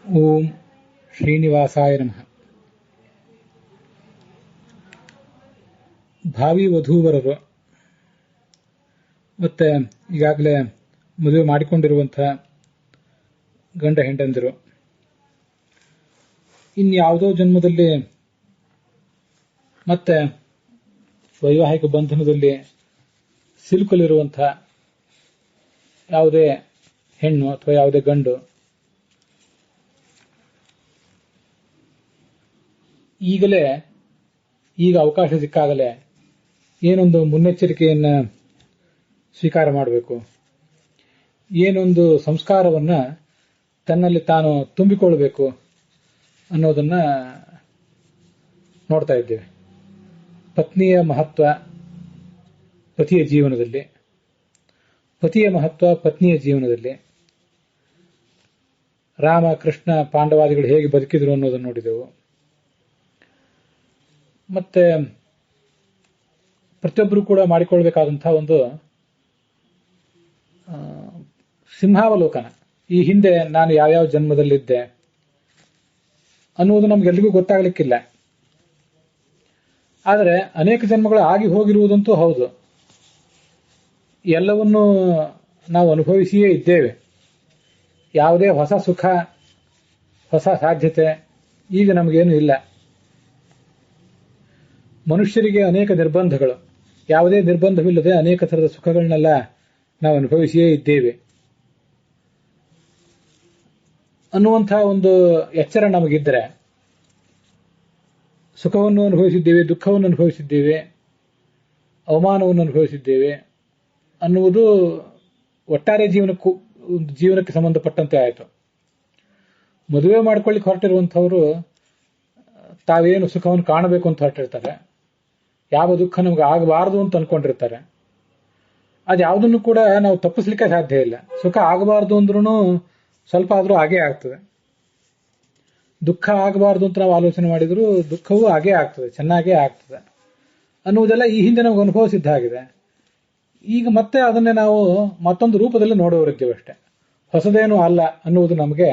ಓಂ ಶ್ರೀನಿವಾಸಾಯ ನಮಃ. ಭಾವಿ ವಧೂವರರು ಮತ್ತೆ ಈಗಾಗಲೇ ಮದುವೆ ಮಾಡಿಕೊಂಡಿರುವಂತಹ ಗಂಡ ಹೆಂಡಂದಿರು ಇನ್ಯಾವುದೋ ಜನ್ಮದಲ್ಲಿ ಮತ್ತೆ ವೈವಾಹಿಕ ಬಂಧನದಲ್ಲಿ ಸಿಲುಕಲಿರುವಂತಹ ಯಾವುದೇ ಹೆಣ್ಣು ಅಥವಾ ಯಾವುದೇ ಗಂಡು ಈಗ ಅವಕಾಶ ಸಿಕ್ಕಾಗಲೇ ಏನೊಂದು ಮುನ್ನೆಚ್ಚರಿಕೆಯನ್ನು ಸ್ವೀಕಾರ ಮಾಡಬೇಕು, ಏನೊಂದು ಸಂಸ್ಕಾರವನ್ನು ತನ್ನಲ್ಲಿ ತಾನು ತುಂಬಿಕೊಳ್ಳಬೇಕು ಅನ್ನೋದನ್ನ ನೋಡ್ತಾ ಇದ್ದೇವೆ. ಪತ್ನಿಯ ಮಹತ್ವ ಪತಿಯ ಜೀವನದಲ್ಲಿ, ಪತಿಯ ಮಹತ್ವ ಪತ್ನಿಯ ಜೀವನದಲ್ಲಿ, ರಾಮ ಕೃಷ್ಣ ಪಾಂಡವಾದಿಗಳು ಹೇಗೆ ಬದುಕಿದ್ರು ಅನ್ನೋದನ್ನು ನೋಡಿದೆವು. ಮತ್ತೆ ಪ್ರತಿಯೊಬ್ಬರು ಕೂಡ ಮಾಡಿಕೊಳ್ಬೇಕಾದಂತಹ ಒಂದು ಸಿಂಹಾವಲೋಕನ, ಈ ಹಿಂದೆ ನಾನು ಯಾವ್ಯಾವ ಜನ್ಮದಲ್ಲಿದ್ದೆ ಅನ್ನುವುದು ನಮ್ಗೆಲ್ರಿಗೂ ಗೊತ್ತಾಗ್ಲಿಕ್ಕಿಲ್ಲ. ಆದರೆ ಅನೇಕ ಜನ್ಮಗಳು ಆಗಿ ಹೋಗಿರುವುದಂತೂ ಹೌದು. ಎಲ್ಲವನ್ನೂ ನಾವು ಅನುಭವಿಸಿಯೇ ಇದ್ದೇವೆ. ಯಾವುದೇ ಹೊಸ ಸುಖ, ಹೊಸ ಸಾಧ್ಯತೆ ಈಗ ನಮಗೇನು ಇಲ್ಲ. ಮನುಷ್ಯರಿಗೆ ಅನೇಕ ನಿರ್ಬಂಧಗಳು, ಯಾವುದೇ ನಿರ್ಬಂಧವಿಲ್ಲದೆ ಅನೇಕ ಥರದ ಸುಖಗಳನ್ನೆಲ್ಲ ನಾವು ಅನುಭವಿಸಿಯೇ ಇದ್ದೇವೆ ಅನ್ನುವಂತಹ ಒಂದು ಎಚ್ಚರ ನಮಗಿದ್ದರೆ, ಸುಖವನ್ನು ಅನುಭವಿಸಿದ್ದೇವೆ, ದುಃಖವನ್ನು ಅನುಭವಿಸಿದ್ದೇವೆ, ಅವಮಾನವನ್ನು ಅನುಭವಿಸಿದ್ದೇವೆ ಅನ್ನುವುದು ಒಟ್ಟಾರೆ ಜೀವನಕ್ಕೆ ಸಂಬಂಧಪಟ್ಟಂತೆ ಆಯಿತು. ಮದುವೆ ಮಾಡ್ಕೊಳ್ಳಿಕ್ಕೆ ಹೊರಟಿರುವಂಥವರು ತಾವೇನು ಸುಖವನ್ನು ಕಾಣಬೇಕು ಅಂತ ಹೊರಟಿರ್ತಾರೆ, ಯಾವ ದುಃಖ ನಮ್ಗೆ ಆಗಬಾರದು ಅಂತ ಅನ್ಕೊಂಡಿರ್ತಾರೆ. ಅದ್ಯಾವುದನ್ನು ಕೂಡ ನಾವು ತಪ್ಪಿಸ್ಲಿಕ್ಕೆ ಸಾಧ್ಯ ಇಲ್ಲ. ಸುಖ ಆಗಬಾರ್ದು ಅಂದ್ರೂ ಸ್ವಲ್ಪ ಆದ್ರೂ ಹಾಗೇ ಆಗ್ತದೆ. ದುಃಖ ಆಗಬಾರ್ದು ಅಂತ ನಾವು ಆಲೋಚನೆ ಮಾಡಿದ್ರು ದುಃಖವೂ ಹಾಗೇ ಆಗ್ತದೆ, ಚೆನ್ನಾಗೇ ಆಗ್ತದೆ ಅನ್ನುವುದೆಲ್ಲ ಈ ಹಿಂದೆ ನಮ್ಗೆ ಅನುಭವಿಸಿದ್ದ ಹಾಗಿದೆ. ಈಗ ಮತ್ತೆ ಅದನ್ನೇ ನಾವು ಮತ್ತೊಂದು ರೂಪದಲ್ಲಿ ನೋಡೋರಿದ್ದೇವೆ ಅಷ್ಟೇ, ಹೊಸದೇನೂ ಅಲ್ಲ ಅನ್ನುವುದು ನಮಗೆ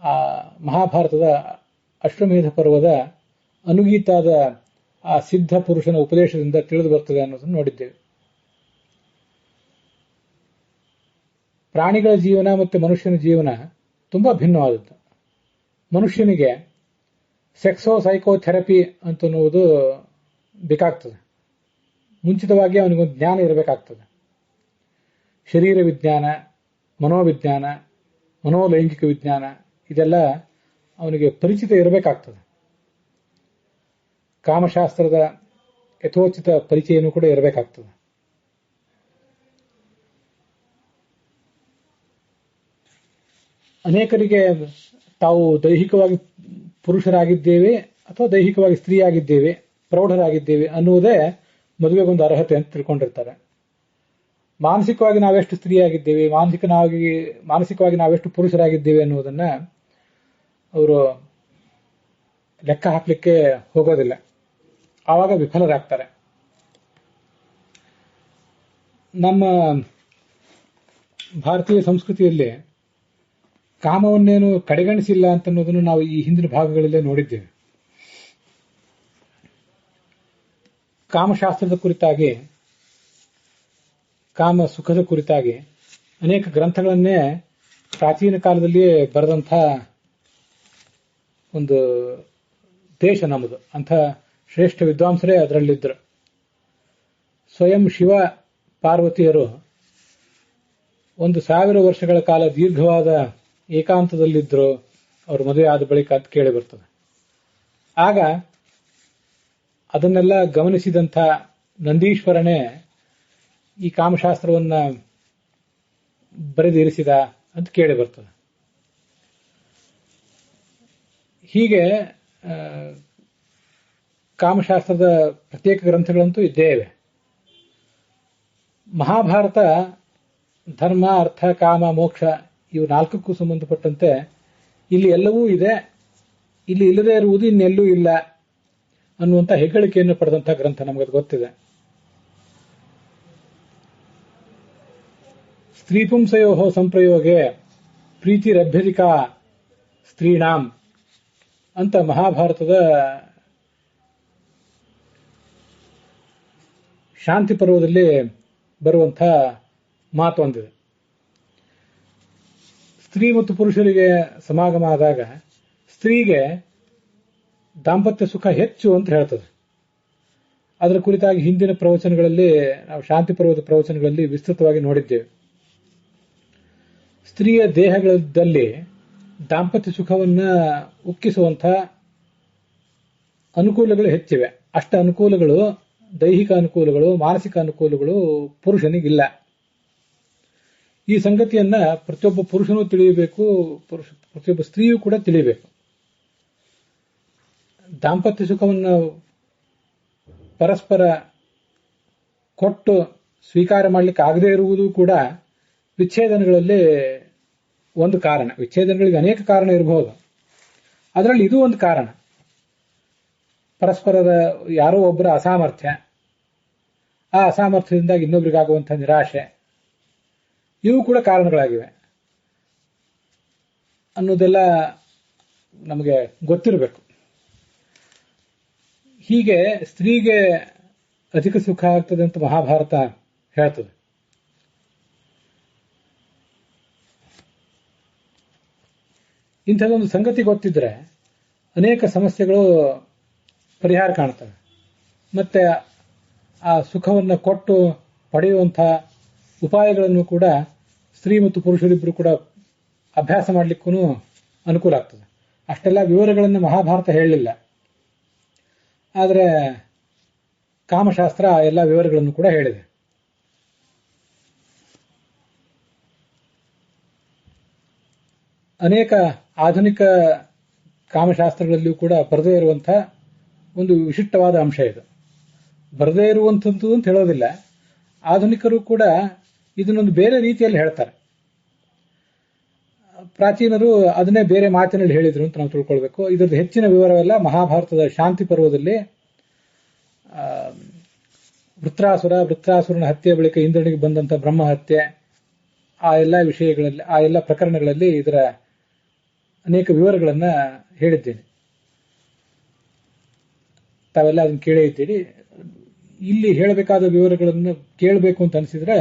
ಆ ಮಹಾಭಾರತದ ಅಶ್ವಮೇಧ ಪರ್ವದ ಅನುಗೀತಾದ ಆ ಸಿದ್ಧ ಪುರುಷನ ಉಪದೇಶದಿಂದ ತಿಳಿದು ಬರ್ತದೆ ಅನ್ನೋದನ್ನು ನೋಡಿದ್ದೇವೆ. ಪ್ರಾಣಿಗಳ ಜೀವನ ಮತ್ತು ಮನುಷ್ಯನ ಜೀವನ ತುಂಬಾ ಭಿನ್ನವಾದದ್ದು. ಮನುಷ್ಯನಿಗೆ ಸೆಕ್ಸೋ ಸೈಕೋಥೆರಪಿ ಅಂತನ್ನುವುದು ಬೇಕಾಗ್ತದೆ. ಮುಂಚಿತವಾಗಿ ಅವನಿಗೊಂದು ಜ್ಞಾನ ಇರಬೇಕಾಗ್ತದೆ. ಶರೀರ ವಿಜ್ಞಾನ, ಮನೋವಿಜ್ಞಾನ, ಮನೋಲೈಂಗಿಕ ವಿಜ್ಞಾನ ಇದೆಲ್ಲ ಅವನಿಗೆ ಪರಿಚಿತ ಇರಬೇಕಾಗ್ತದೆ. ಕಾಮಶಾಸ್ತ್ರದ ಯಥೋಚಿತ ಪರಿಚಯನೂ ಕೂಡ ಇರಬೇಕಾಗ್ತದೆ. ಅನೇಕರಿಗೆ ತಾವು ದೈಹಿಕವಾಗಿ ಪುರುಷರಾಗಿದ್ದೇವೆ ಅಥವಾ ದೈಹಿಕವಾಗಿ ಸ್ತ್ರೀಯಾಗಿದ್ದೇವೆ, ಪ್ರೌಢರಾಗಿದ್ದೇವೆ ಅನ್ನುವುದೇ ಮದುವೆಗೊಂದು ಅರ್ಹತೆ ಅಂತ ತಿಳ್ಕೊಂಡಿರ್ತಾರೆ. ಮಾನಸಿಕವಾಗಿ ನಾವೆಷ್ಟು ಸ್ತ್ರೀಯಾಗಿದ್ದೇವೆ, ಮಾನಸಿಕವಾಗಿ ನಾವೆಷ್ಟು ಪುರುಷರಾಗಿದ್ದೇವೆ ಅನ್ನುವುದನ್ನ ಅವರು ಲೆಕ್ಕ ಹಾಕಲಿಕ್ಕೆ ಹೋಗೋದಿಲ್ಲ. ಆವಾಗ ವಿಫಲರಾಗ್ತಾರೆ. ನಮ್ಮ ಭಾರತೀಯ ಸಂಸ್ಕೃತಿಯಲ್ಲಿ ಕಾಮವನ್ನೇನು ಕಡೆಗಣಿಸಿಲ್ಲ ಅಂತನ್ನೋದನ್ನು ನಾವು ಈ ಹಿಂದಿನ ಭಾಗಗಳಲ್ಲೇ ನೋಡಿದ್ದೇವೆ. ಕಾಮಶಾಸ್ತ್ರದ ಕುರಿತಾಗಿ, ಕಾಮ ಸುಖದ ಕುರಿತಾಗಿ ಅನೇಕ ಗ್ರಂಥಗಳನ್ನೇ ಪ್ರಾಚೀನ ಕಾಲದಲ್ಲಿಯೇ ಬರೆದಂಥ ಒಂದು ದೇಶ ನಮ್ಮದು. ಅಂಥ ಶ್ರೇಷ್ಠ ವಿದ್ವಾಂಸರೇ ಅದರಲ್ಲಿದ್ದರು. ಸ್ವಯಂ ಶಿವ ಪಾರ್ವತಿಯರು 1000 ವರ್ಷಗಳ ಕಾಲ ದೀರ್ಘವಾದ ಏಕಾಂತದಲ್ಲಿದ್ದರು ಅವರು ಮದುವೆ ಆದ ಬಳಿಕ ಅಂತ ಕೇಳಿ ಬರ್ತದೆ. ಆಗ ಅದನ್ನೆಲ್ಲ ಗಮನಿಸಿದಂಥ ನಂದೀಶ್ವರನೇ ಈ ಕಾಮಶಾಸ್ತ್ರವನ್ನ ಬರೆದಿರಿಸಿದ ಅಂತ ಕೇಳಿ ಬರ್ತದೆ. ಹೀಗೆ ಕಾಮಶಾಸ್ತ್ರದ ಪ್ರತ್ಯೇಕ ಗ್ರಂಥಗಳಂತೂ ಇದ್ದೇ ಇವೆ. ಮಹಾಭಾರತ ಧರ್ಮ, ಅರ್ಥ, ಕಾಮ, ಮೋಕ್ಷ ಇವು 4ಕ್ಕೂ ಸಂಬಂಧಪಟ್ಟಂತೆ ಇಲ್ಲಿ ಎಲ್ಲವೂ ಇದೆ, ಇಲ್ಲಿ ಇಲ್ಲದೆ ಇರುವುದು ಇನ್ನೆಲ್ಲೂ ಇಲ್ಲ ಅನ್ನುವಂಥ ಹೆಗ್ಗಳಿಕೆಯನ್ನು ಪಡೆದಂಥ ಗ್ರಂಥ, ನಮಗದು ಗೊತ್ತಿದೆ. ಸ್ತ್ರೀಪುಂಸಯೋ ಸಂಪ್ರಯೋಗೆ ಪ್ರೀತಿರಭ್ಯಧಿಕ ಸ್ತ್ರೀಣಾಂ ಅಂತ ಮಹಾಭಾರತದ ಶಾಂತಿ ಪರ್ವದಲ್ಲಿ ಬರುವಂತಹ ಮಾತು ಒಂದಿದೆ. ಸ್ತ್ರೀ ಮತ್ತು ಪುರುಷರಿಗೆ ಸಮಾಗಮ ಆದಾಗ ಸ್ತ್ರೀಗೆ ದಾಂಪತ್ಯ ಸುಖ ಹೆಚ್ಚು ಅಂತ ಹೇಳ್ತದೆ. ಅದರ ಕುರಿತಾಗಿ ಹಿಂದಿನ ಪ್ರವಚನಗಳಲ್ಲಿ, ನಾವು ಶಾಂತಿ ಪರ್ವದ ಪ್ರವಚನಗಳಲ್ಲಿ ವಿಸ್ತೃತವಾಗಿ ನೋಡಿದ್ದೇವೆ. ಸ್ತ್ರೀಯ ದೇಹಗಳಲ್ಲಿ ದಾಂಪತ್ಯ ಸುಖವನ್ನ ಉಕ್ಕಿಸುವಂತಹ ಅನುಕೂಲಗಳು ಹೆಚ್ಚಿವೆ. ಅಷ್ಟ ಅನುಕೂಲಗಳು, ದೈಹಿಕ ಅನುಕೂಲಗಳು, ಮಾನಸಿಕ ಅನುಕೂಲಗಳು ಪುರುಷನಿಗಿಲ್ಲ. ಈ ಸಂಗತಿಯನ್ನ ಪ್ರತಿಯೊಬ್ಬ ಪುರುಷನೂ ತಿಳಿಯಬೇಕು, ಪ್ರತಿಯೊಬ್ಬ ಸ್ತ್ರೀಯೂ ಕೂಡ ತಿಳಿಯಬೇಕು. ದಾಂಪತ್ಯ ಸುಖವನ್ನು ಪರಸ್ಪರ ಕೊಟ್ಟು ಸ್ವೀಕಾರ ಮಾಡಲಿಕ್ಕೆ ಆಗದೇ ಇರುವುದು ಕೂಡ ವಿಚ್ಛೇದನಗಳಲ್ಲಿ ಒಂದು ಕಾರಣ. ವಿಚ್ಛೇದನಗಳಿಗೆ ಅನೇಕ ಕಾರಣ ಇರಬಹುದು, ಅದರಲ್ಲಿ ಇದು ಒಂದು ಕಾರಣ. ಪರಸ್ಪರರ ಯಾರೋ ಒಬ್ಬರ ಅಸಾಮರ್ಥ್ಯ, ಆ ಅಸಾಮರ್ಥ್ಯದಿಂದಾಗಿ ಇನ್ನೊಬ್ಬರಿಗಾಗುವಂತಹ ನಿರಾಶೆ, ಇವು ಕೂಡ ಕಾರಣಗಳಾಗಿವೆ ಅನ್ನೋದೆಲ್ಲ ನಮಗೆ ಗೊತ್ತಿರಬೇಕು. ಹೀಗೆ ಸ್ತ್ರೀಗೆ ಅಧಿಕ ಸುಖ ಆಗ್ತದೆ ಅಂತ ಮಹಾಭಾರತ ಹೇಳ್ತದೆ. ಇಂಥದೊಂದು ಸಂಗತಿ ಗೊತ್ತಿದ್ರೆ ಅನೇಕ ಸಮಸ್ಯೆಗಳು ಪರಿಹಾರ ಕಾಣ್ತವೆ. ಮತ್ತೆ ಆ ಸುಖವನ್ನು ಕೊಟ್ಟು ಪಡೆಯುವಂತಹ ಉಪಾಯಗಳನ್ನು ಕೂಡ ಸ್ತ್ರೀ ಮತ್ತು ಪುರುಷರಿಬ್ಬರು ಕೂಡ ಅಭ್ಯಾಸ ಮಾಡಲಿಕ್ಕೂ ಅನುಕೂಲ ಆಗ್ತದೆ. ಅಷ್ಟೆಲ್ಲ ವಿವರಗಳನ್ನು ಮಹಾಭಾರತ ಹೇಳಲಿಲ್ಲ, ಆದರೆ ಕಾಮಶಾಸ್ತ್ರ ಎಲ್ಲ ವಿವರಗಳನ್ನು ಕೂಡ ಹೇಳಿದೆ. ಅನೇಕ ಆಧುನಿಕ ಕಾಮಶಾಸ್ತ್ರಗಳಲ್ಲಿಯೂ ಕೂಡ ಬರದೇ ಇರುವಂತಹ ಒಂದು ವಿಶಿಷ್ಟವಾದ ಅಂಶ ಇದು. ಬರದೇ ಇರುವಂಥದ್ದು ಅಂತ ಹೇಳೋದಿಲ್ಲ, ಆಧುನಿಕರು ಕೂಡ ಇದನ್ನೊಂದು ಬೇರೆ ರೀತಿಯಲ್ಲಿ ಹೇಳ್ತಾರೆ. ಪ್ರಾಚೀನರು ಅದನ್ನೇ ಬೇರೆ ಮಾತಿನಲ್ಲಿ ಹೇಳಿದ್ರು ಅಂತ ನಾವು ತಿಳ್ಕೊಳ್ಬೇಕು. ಇದರದ್ದು ಹೆಚ್ಚಿನ ವಿವರವೆಲ್ಲ ಮಹಾಭಾರತದ ಶಾಂತಿ ಪರ್ವದಲ್ಲಿ ವೃತ್ರಾಸುರನ ಹತ್ಯೆ ಬಳಿಕ ಇಂದ್ರನಿಗೆ ಬಂದಂತ ಬ್ರಹ್ಮ ಹತ್ಯೆ, ಆ ಎಲ್ಲ ವಿಷಯಗಳಲ್ಲಿ, ಆ ಎಲ್ಲ ಪ್ರಕರಣಗಳಲ್ಲಿ ಇದರ ಅನೇಕ ವಿವರಗಳನ್ನ ಹೇಳಿದ್ದೇನೆ. ತಾವೆಲ್ಲ ಅದನ್ನು ಕೇಳೇ ಇದ್ದೀರಿ. ಇಲ್ಲಿ ಹೇಳಬೇಕಾದ ವಿವರಗಳನ್ನು ಕೇಳಬೇಕು ಅಂತ ಅನಿಸಿದ್ರೆ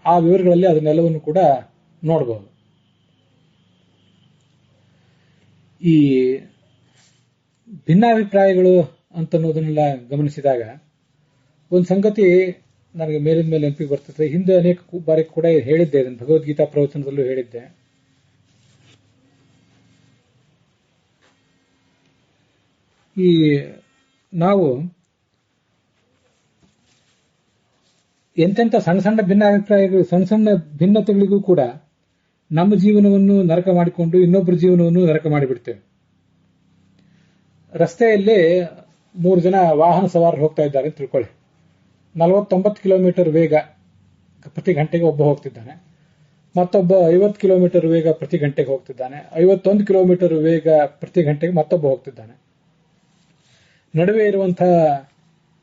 ಆ ವಿವರಗಳಲ್ಲಿ ಅದನ್ನೆಲ್ಲವನ್ನು ಕೂಡ ನೋಡಬಹುದು. ಈ ಭಿನ್ನಾಭಿಪ್ರಾಯಗಳು ಅಂತನ್ನೋದನ್ನೆಲ್ಲ ಗಮನಿಸಿದಾಗ ಒಂದು ಸಂಗತಿ ನನಗೆ ಮೇಲಿನ ಮೇಲೆ ನೆನಪಿಗೆ ಬರ್ತದೆ. ಹಿಂದೆ ಅನೇಕ ಬಾರಿ ಕೂಡ ಹೇಳಿದ್ದೆ, ಇದನ್ನು ಭಗವದ್ಗೀತಾ ಪ್ರವಚನದಲ್ಲೂ ಹೇಳಿದ್ದೆ. ಈ ನಾವು ಎಂತೆಂಥ ಸಣ್ಣ ಸಣ್ಣ ಭಿನ್ನಾಭಿಪ್ರಾಯಗಳು, ಸಣ್ಣ ಸಣ್ಣ ಭಿನ್ನತೆಗಳಿಗೂ ಕೂಡ ನಮ್ಮ ಜೀವನವನ್ನು ನರಕ ಮಾಡಿಕೊಂಡು ಇನ್ನೊಬ್ಬರ ಜೀವನವನ್ನು ನರಕ ಮಾಡಿಬಿಡ್ತೇವೆ. ರಸ್ತೆಯಲ್ಲಿ 3 ಜನ ವಾಹನ ಸವಾರರು ಹೋಗ್ತಾ ಇದ್ದಾರೆ ಅಂತ ತಿಳ್ಕೊಳ್ಳಿ. 49 ಕಿಲೋಮೀಟರ್ ವೇಗ ಪ್ರತಿ ಗಂಟೆಗೆ ಒಬ್ಬ ಹೋಗ್ತಿದ್ದಾನೆ, ಮತ್ತೊಬ್ಬ 50 ಕಿಲೋಮೀಟರ್ ವೇಗ ಪ್ರತಿ ಗಂಟೆಗೆ ಹೋಗ್ತಿದ್ದಾನೆ, 51 ಕಿಲೋಮೀಟರ್ ವೇಗ ಪ್ರತಿ ಗಂಟೆಗೆ ಮತ್ತೊಬ್ಬ ಹೋಗ್ತಿದ್ದಾನೆ. ನಡುವೆ ಇರುವಂತಹ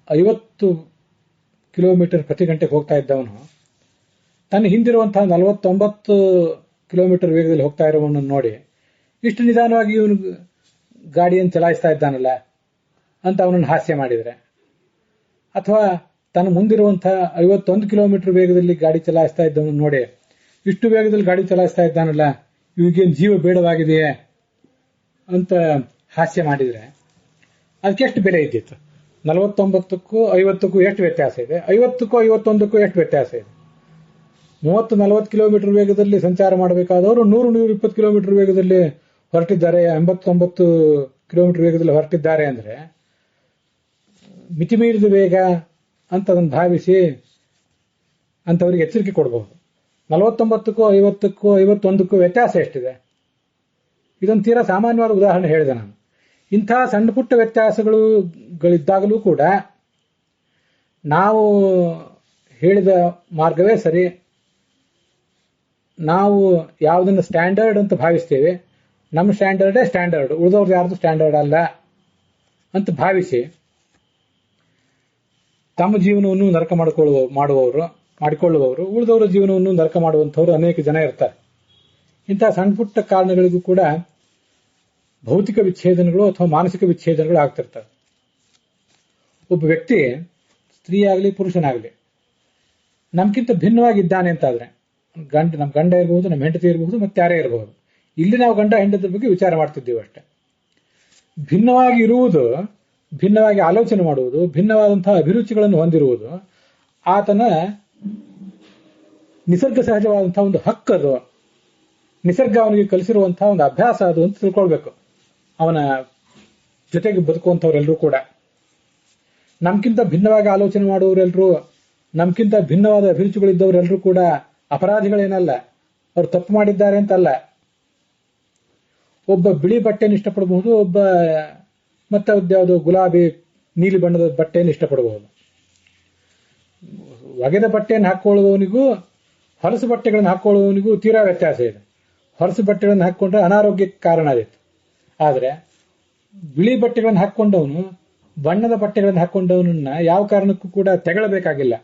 50 ಕಿಲೋಮೀಟರ್ ಪ್ರತಿ ಗಂಟೆಗೆ ಹೋಗ್ತಾ ಇದ್ದವನು ತನ್ನ ಹಿಂದಿರುವಂತಹ 49 ಕಿಲೋಮೀಟರ್ ವೇಗದಲ್ಲಿ ಹೋಗ್ತಾ ಇರೋವನ್ನ ನೋಡಿ ಇಷ್ಟು ನಿಧಾನವಾಗಿ ಇವನು ಗಾಡಿಯನ್ನು ಚಲಾಯಿಸ್ತಾ ಇದ್ದಾನಲ್ಲ ಅಂತ ಅವನನ್ನು ಹಾಸ್ಯ ಮಾಡಿದರೆ, ಅಥವಾ ತನ್ನ ಮುಂದಿರುವಂತಹ 51 ಕಿಲೋಮೀಟರ್ ವೇಗದಲ್ಲಿ ಗಾಡಿ ಚಲಾಯಿಸ್ತಾ ಇದ್ದವನು ನೋಡಿ ಇಷ್ಟು ವೇಗದಲ್ಲಿ ಗಾಡಿ ಚಲಾಯಿಸ್ತಾ ಇದ್ದಾನಲ್ಲ, ಇವಗೇನು ಜೀವ ಬೇಡವಾಗಿದೆಯೇ ಅಂತ ಹಾಸ್ಯ ಮಾಡಿದರೆ ಅದಕ್ಕೆ ಎಷ್ಟು ಬೆಲೆ ಇದ್ದಿತ್ತು? 49ಕ್ಕೂ 50ಕ್ಕೂ ಎಷ್ಟು ವ್ಯತ್ಯಾಸ ಇದೆ? 50ಕ್ಕೂ 51ಕ್ಕೂ ಎಷ್ಟು ವ್ಯತ್ಯಾಸ ಇದೆ? 30-40 ಕಿಲೋಮೀಟರ್ ವೇಗದಲ್ಲಿ ಸಂಚಾರ ಮಾಡಬೇಕಾದವರು 100-120 ಕಿಲೋಮೀಟರ್ ವೇಗದಲ್ಲಿ ಹೊರಟಿದ್ದಾರೆ, 89 ಕಿಲೋಮೀಟರ್ ವೇಗದಲ್ಲಿ ಹೊರಟಿದ್ದಾರೆ ಅಂದ್ರೆ ಮಿತಿಮೀರಿದ ವೇಗ ಅಂತ ಅದನ್ನು ಭಾವಿಸಿ ಅಂತವರಿಗೆ ಎಚ್ಚರಿಕೆ ಕೊಡಬಹುದು. 49ಕ್ಕೂ 50ಕ್ಕೂ 51ಕ್ಕೂ ವ್ಯತ್ಯಾಸ ಎಷ್ಟಿದೆ? ಇದೊಂದು ತೀರಾ ಸಾಮಾನ್ಯವಾದ ಉದಾಹರಣೆ ಹೇಳಿದೆ ನಾನು. ಇಂಥ ಸಣ್ಣ ಪುಟ್ಟ ವ್ಯತ್ಯಾಸಗಳಿದ್ದಾಗಲೂ ಕೂಡ ನಾವು ಹೇಳಿದ ಮಾರ್ಗವೇ ಸರಿ, ನಾವು ಯಾವುದನ್ನು ಸ್ಟ್ಯಾಂಡರ್ಡ್ ಅಂತ ಭಾವಿಸ್ತೇವೆ, ನಮ್ಮ ಸ್ಟ್ಯಾಂಡರ್ಡೇ ಸ್ಟ್ಯಾಂಡರ್ಡ್, ಉಳಿದವ್ರದ್ದು ಯಾರ್ದು ಸ್ಟ್ಯಾಂಡರ್ಡ್ ಅಲ್ಲ ಅಂತ ಭಾವಿಸಿ ತಮ್ಮ ಜೀವನವನ್ನು ನರಕ ಮಾಡಿಕೊಳ್ಳುವವರು ಉಳಿದವರ ಜೀವನವನ್ನು ನರಕ ಮಾಡುವಂಥವ್ರು ಅನೇಕ ಜನ ಇರ್ತಾರೆ. ಇಂತಹ ಸಣ್ಣ ಪುಟ್ಟ ಕಾರಣಗಳಿಗೂ ಕೂಡ ಭೌತಿಕ ವಿಚ್ಛೇದನಗಳು ಅಥವಾ ಮಾನಸಿಕ ವಿಚ್ಛೇದನಗಳು ಆಗ್ತಿರ್ತವೆ. ಒಬ್ಬ ವ್ಯಕ್ತಿ ಸ್ತ್ರೀ ಆಗಲಿ ಪುರುಷನಾಗಲಿ ನಮ್ಗಿಂತ ಭಿನ್ನವಾಗಿದ್ದಾನೆ ಅಂತಾದ್ರೆ ನಮ್ಮ ಗಂಡ ಇರಬಹುದು, ನಮ್ಮ ಹೆಂಡತಿ ಇರಬಹುದು, ಮತ್ತೆ ಯಾರೇ ಇರಬಹುದು. ಇಲ್ಲಿ ನಾವು ಗಂಡ ಹೆಂಡತಿಯ ಬಗ್ಗೆ ವಿಚಾರ ಮಾಡ್ತಿದ್ದೀವಿ ಅಷ್ಟೇ. ಭಿನ್ನವಾಗಿ ಇರುವುದು, ಭಿನ್ನವಾಗಿ ಆಲೋಚನೆ ಮಾಡುವುದು, ಭಿನ್ನವಾದಂತಹ ಅಭಿರುಚಿಗಳನ್ನು ಹೊಂದಿರುವುದು ಆತನ ನಿಸರ್ಗ ಸಹಜವಾದಂತಹ ಒಂದು ಹಕ್ಕದು, ನಿಸರ್ಗ ಅವನಿಗೆ ಕಲಿಸಿರುವಂತಹ ಒಂದು ಅಭ್ಯಾಸ ಅದು ಅಂತ ತಿಳ್ಕೊಳ್ಬೇಕು. ಅವನ ಜೊತೆಗೆ ಬದುಕುವಂಥವ್ರೆಲ್ಲರೂ ಕೂಡ ನಮ್ಗಿಂತ ಭಿನ್ನವಾಗಿ ಆಲೋಚನೆ ಮಾಡುವವರೆಲ್ಲರೂ, ನಮ್ಗಿಂತ ಭಿನ್ನವಾದ ಅಭಿರುಚಿಗಳಿದ್ದವರೆಲ್ಲರೂ ಕೂಡ ಅಪರಾಧಿಗಳೇನಲ್ಲ, ಅವರು ತಪ್ಪು ಮಾಡಿದ್ದಾರೆ ಅಂತಲ್ಲ. ಒಬ್ಬ ಬಿಳಿ ಬಟ್ಟೆಯನ್ನು ಇಷ್ಟಪಡಬಹುದು, ಒಬ್ಬ ಮತ್ತೆ ಯಾವುದು ಗುಲಾಬಿ ನೀಲಿ ಬಣ್ಣದ ಬಟ್ಟೆಯನ್ನು ಇಷ್ಟಪಡಬಹುದು. ಒಗೆದ ಬಟ್ಟೆಯನ್ನು ಹಾಕೊಳ್ಳುವವನಿಗೂ ಹೊಲಸು ಬಟ್ಟೆಗಳನ್ನು ಹಾಕೊಳ್ಳುವವನಿಗೂ ತೀರಾ ವ್ಯತ್ಯಾಸ ಇದೆ. ಹೊಲಸು ಬಟ್ಟೆಗಳನ್ನು ಹಾಕೊಂಡ್ರೆ ಅನಾರೋಗ್ಯಕ್ಕೆ ಕಾರಣ ಆದಿತ್ತು. ಆದರೆ ಬಿಳಿ ಬಟ್ಟೆಗಳನ್ನು ಹಾಕೊಂಡವನು ಬಣ್ಣದ ಬಟ್ಟೆಗಳನ್ನು ಹಾಕೊಂಡವನನ್ನ ಯಾವ ಕಾರಣಕ್ಕೂ ಕೂಡ ತೆಗಳಬೇಕಾಗಿಲ್ಲ,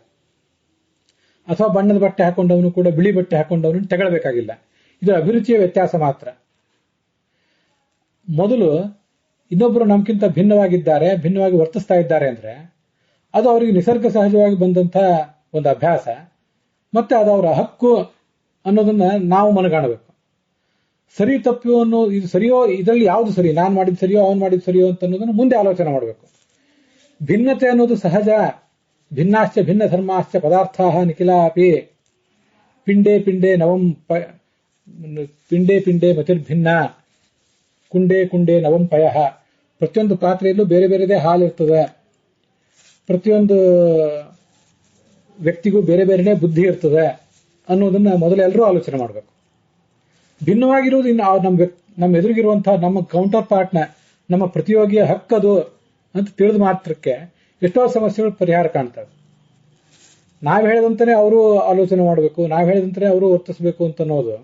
ಅಥವಾ ಬಣ್ಣದ ಬಟ್ಟೆ ಹಾಕೊಂಡವನು ಕೂಡ ಬಿಳಿ ಬಟ್ಟೆ ಹಾಕೊಂಡವನು ತೆಗಳಬೇಕಾಗಿಲ್ಲ. ಇದು ಅಭಿರುಚಿಯ ವ್ಯತ್ಯಾಸ ಮಾತ್ರ. ಮೊದಲು ಇನ್ನೊಬ್ಬರು ನಮ್ಗಿಂತ ಭಿನ್ನವಾಗಿದ್ದಾರೆ, ಭಿನ್ನವಾಗಿ ವರ್ತಿಸ್ತಾ ಇದ್ದಾರೆ ಅಂದ್ರೆ ಅದು ಅವರಿಗೆ ನಿಸರ್ಗ ಸಹಜವಾಗಿ ಬಂದಂತಹ ಒಂದು ಅಭ್ಯಾಸ, ಮತ್ತೆ ಅದು ಅವರ ಹಕ್ಕು ಅನ್ನೋದನ್ನ ನಾವು ಮನಗಾಣಬೇಕು. ಸರಿ ತಪ್ಪು ಅನ್ನೋ ಇದು ಸರಿಯೋ, ಇದರಲ್ಲಿ ಯಾವುದು ಸರಿ, ನಾನು ಮಾಡಿದ್ ಸರಿಯೋ ಅವನು ಮಾಡಿದ್ ಸರಿಯೋ ಅಂತ ಅನ್ನೋದನ್ನು ಮುಂದೆ ಆಲೋಚನೆ ಮಾಡಬೇಕು. ಭಿನ್ನತೆ ಅನ್ನೋದು ಸಹಜ. ಭಿನ್ನಾಶ್ಚ ಭಿನ್ನ ಧರ್ಮಾಶ್ಚ ಪದಾರ್ಥಾ ನಿಖಿಲಾಪಿ ಪಿಂಡೇ ಪಿಂಡೇ ನವಂ ಪಿಂಡೇ ಪಿಂಡೇ ಮತಿರ್ಭಿನ್ನ ಕುಂಡೇ ಕುಂಡೇ ನವಂ ಪಯಃ. ಪ್ರತಿಯೊಂದು ಪಾತ್ರೆಯಲ್ಲೂ ಬೇರೆ ಬೇರೆದೇ ಹಾಲಿರ್ತದೆ, ಪ್ರತಿಯೊಂದು ವ್ಯಕ್ತಿಗೂ ಬೇರೆ ಬೇರೆನೇ ಬುದ್ಧಿ ಇರ್ತದೆ ಅನ್ನೋದನ್ನ ಮೊದಲೆಲ್ಲರೂ ಆಲೋಚನೆ ಮಾಡಬೇಕು. ಭಿನ್ನವಾಗಿರುವುದು ನಮ್ಮ ಎದುರಿಗಿರುವಂತಹ ನಮ್ಮ ಕೌಂಟರ್ ಪಾರ್ಟ್ನ, ನಮ್ಮ ಪ್ರತಿಯೋಗಿಯ ಹಕ್ಕದು ಅಂತ ತಿಳಿದ ಮಾತ್ರಕ್ಕೆ ಎಷ್ಟೋ ಸಮಸ್ಯೆಗಳು ಪರಿಹಾರ ಕಾಣ್ತವೆ. ನಾವು ಹೇಳಿದಂತಾನೆ ಅವರು ಆಲೋಚನೆ ಮಾಡಬೇಕು, ನಾವು ಹೇಳಿದಂತಾನೆ ಅವರು ವರ್ತಿಸಬೇಕು ಅಂತ ಅನ್ನೋದು.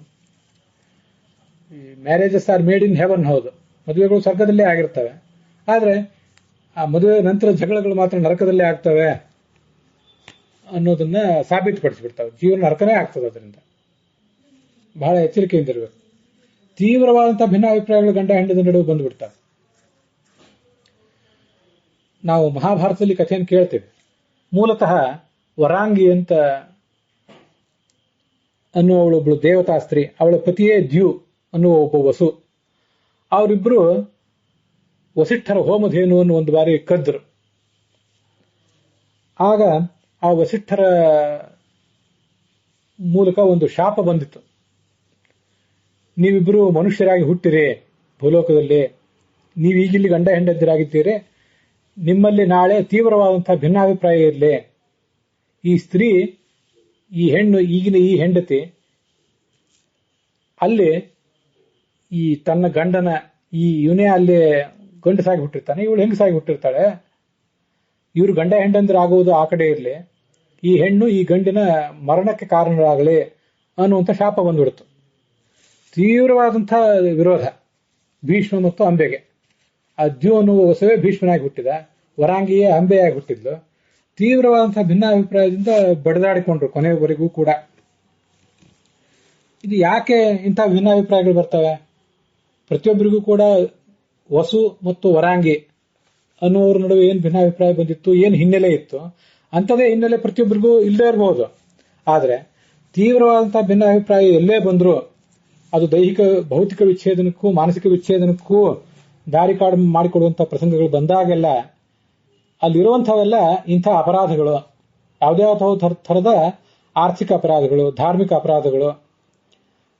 Marriages are made in heaven. ಹೌದು, ಮದುವೆಗಳು ಸ್ವರ್ಗದಲ್ಲೇ ಆಗಿರ್ತವೆ, ಆದ್ರೆ ಆ ಮದುವೆ ನಂತರ ಜಗಳಗಳು ಮಾತ್ರ ನರಕದಲ್ಲೇ ಆಗ್ತವೆ ಅನ್ನೋದನ್ನ ಸಾಬೀತುಪಡಿಸಿಬಿಡ್ತಾವೆ. ಜೀವನ ನರಕನೇ ಆಗ್ತದೆ. ಅದರಿಂದ ಬಹಳ ಎಚ್ಚರಿಕೆಯಿಂದ ಇರಬೇಕು. ತೀವ್ರವಾದಂತಹ ಭಿನ್ನಾಭಿಪ್ರಾಯಗಳು ಗಂಡ ಹೆಂಡತಿ ನಡುವೆ ಬಂದುಬಿಡ್ತಾವೆ. ನಾವು ಮಹಾಭಾರತದಲ್ಲಿ ಕಥೆಯನ್ನು ಕೇಳ್ತೇವೆ. ಮೂಲತಃ ವರಾಂಗಿ ಅಂತ ಅನ್ನುವವಳೊಬ್ಬಳು ದೇವತಾ ಸ್ತ್ರೀ, ಅವಳ ಪತಿಯೇ ದ್ಯು ಅನ್ನುವ ಒಬ್ಬ ವಸು. ಅವರಿಬ್ರು ವಸಿಷ್ಠರ ಹೋಮಧೇನು ಅನ್ನು ಒಂದು ಬಾರಿ ಕದ್ದರು. ಆಗ ಆ ವಸಿಷ್ಠರ ಮೂಲಕ ಒಂದು ಶಾಪ ಬಂದಿತ್ತು. ನೀವಿಬ್ಬರು ಮನುಷ್ಯರಾಗಿ ಹುಟ್ಟಿರಿ ಭೂಲೋಕದಲ್ಲಿ, ನೀವು ಈಗಿಲ್ಲಿ ಗಂಡ ಹೆಂಡತಿರಾಗಿದ್ದೀರಿ, ನಿಮ್ಮಲ್ಲಿ ನಾಳೆ ತೀವ್ರವಾದಂತಹ ಭಿನ್ನಾಭಿಪ್ರಾಯ ಇರಲಿ. ಈ ಸ್ತ್ರೀ, ಈ ಹೆಣ್ಣು, ಈಗಿನ ಈ ಹೆಂಡತಿ ಅಲ್ಲಿ ಈ ತನ್ನ ಗಂಡನ ಇವನೇ ಅಲ್ಲಿ ಗಂಡಸಾಗಿ ಹುಟ್ಟಿರ್ತಾನೆ, ಇವಳು ಹೆಂಗಸಾಗಿ ಹುಟ್ಟಿರ್ತಾಳೆ. ಇವರು ಗಂಡ ಹೆಂಡಂದಿರಾಗುವುದು ಆ ಕಡೆ ಇರಲಿ, ಈ ಹೆಣ್ಣು ಈ ಗಂಡಿನ ಮರಣಕ್ಕೆ ಕಾರಣರಾಗಲಿ ಅನ್ನುವಂಥ ಶಾಪ ಬಂದ್ಬಿಡ್ತು. ತೀವ್ರವಾದಂತಹ ವಿರೋಧ ಭೀಷ್ಮ ಮತ್ತು ಅಂಬೆಗೆ. ಆ ದ್ಯು ಅನ್ನುವ ವಸುವೆ ಭೀಷ್ಮನಾಗಿ ಹುಟ್ಟಿದ, ವರಾಂಗಿಯೇ ಅಂಬೆಯಾಗಿ ಹುಟ್ಟಿದ್ಲು. ತೀವ್ರವಾದಂತಹ ಭಿನ್ನಾಭಿಪ್ರಾಯದಿಂದ ಬಡಿದಾಡಿಕೊಂಡ್ರು ಕೊನೆಯವರೆಗೂ ಕೂಡ. ಇದು ಯಾಕೆ ಇಂತಹ ಭಿನ್ನಾಭಿಪ್ರಾಯಗಳು ಬರ್ತವೆ? ಪ್ರತಿಯೊಬ್ಬರಿಗೂ ಕೂಡ ವಸು ಮತ್ತು ವರಾಂಗಿ ಅನ್ನುವರ ನಡುವೆ ಏನು ಭಿನ್ನಾಭಿಪ್ರಾಯ ಬಂದಿತ್ತು, ಏನು ಹಿನ್ನೆಲೆ ಇತ್ತು, ಅಂಥದೇ ಹಿನ್ನೆಲೆ ಪ್ರತಿಯೊಬ್ಬರಿಗೂ ಇಲ್ಲದೇ ಇರಬಹುದು. ಆದರೆ ತೀವ್ರವಾದಂತಹ ಭಿನ್ನಾಭಿಪ್ರಾಯ ಎಲ್ಲೇ ಬಂದರೂ ಅದು ದೈಹಿಕ ಭೌತಿಕ ವಿಚ್ಛೇದನಕ್ಕೂ ಮಾನಸಿಕ ವಿಚ್ಛೇದನಕ್ಕೂ ದಾರಿ ಕಾಡು ಮಾಡಿಕೊಡುವಂತಹ ಪ್ರಸಂಗಗಳು ಬಂದಾಗೆಲ್ಲ ಅಲ್ಲಿರುವಂಥವೆಲ್ಲ ಇಂಥ ಅಪರಾಧಗಳು, ಯಾವುದೇ ಥರದ ಆರ್ಥಿಕ ಅಪರಾಧಗಳು, ಧಾರ್ಮಿಕ ಅಪರಾಧಗಳು,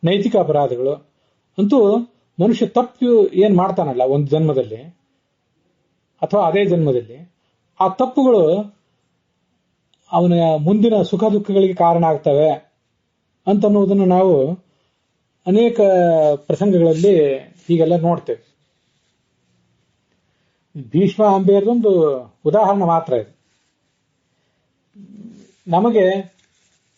ನೈತಿಕ ಅಪರಾಧಗಳು. ಅಂತೂ ಮನುಷ್ಯ ತಪ್ಪು ಏನ್ ಮಾಡ್ತಾನಲ್ಲ ಒಂದು ಜನ್ಮದಲ್ಲಿ ಅಥವಾ ಅದೇ ಜನ್ಮದಲ್ಲಿ, ಆ ತಪ್ಪುಗಳು ಅವನ ಮುಂದಿನ ಸುಖ ದುಃಖಗಳಿಗೆ ಕಾರಣ ಆಗ್ತವೆ ಅಂತನ್ನುವುದನ್ನು ನಾವು ಅನೇಕ ಪ್ರಸಂಗಗಳಲ್ಲಿ ಹೀಗೆಲ್ಲ ನೋಡ್ತೇವೆ. ಭೀಷ್ಮ ಅಂಬೆಯದೊಂದು ಉದಾಹರಣೆ ಮಾತ್ರ ಇದು. ನಮಗೆ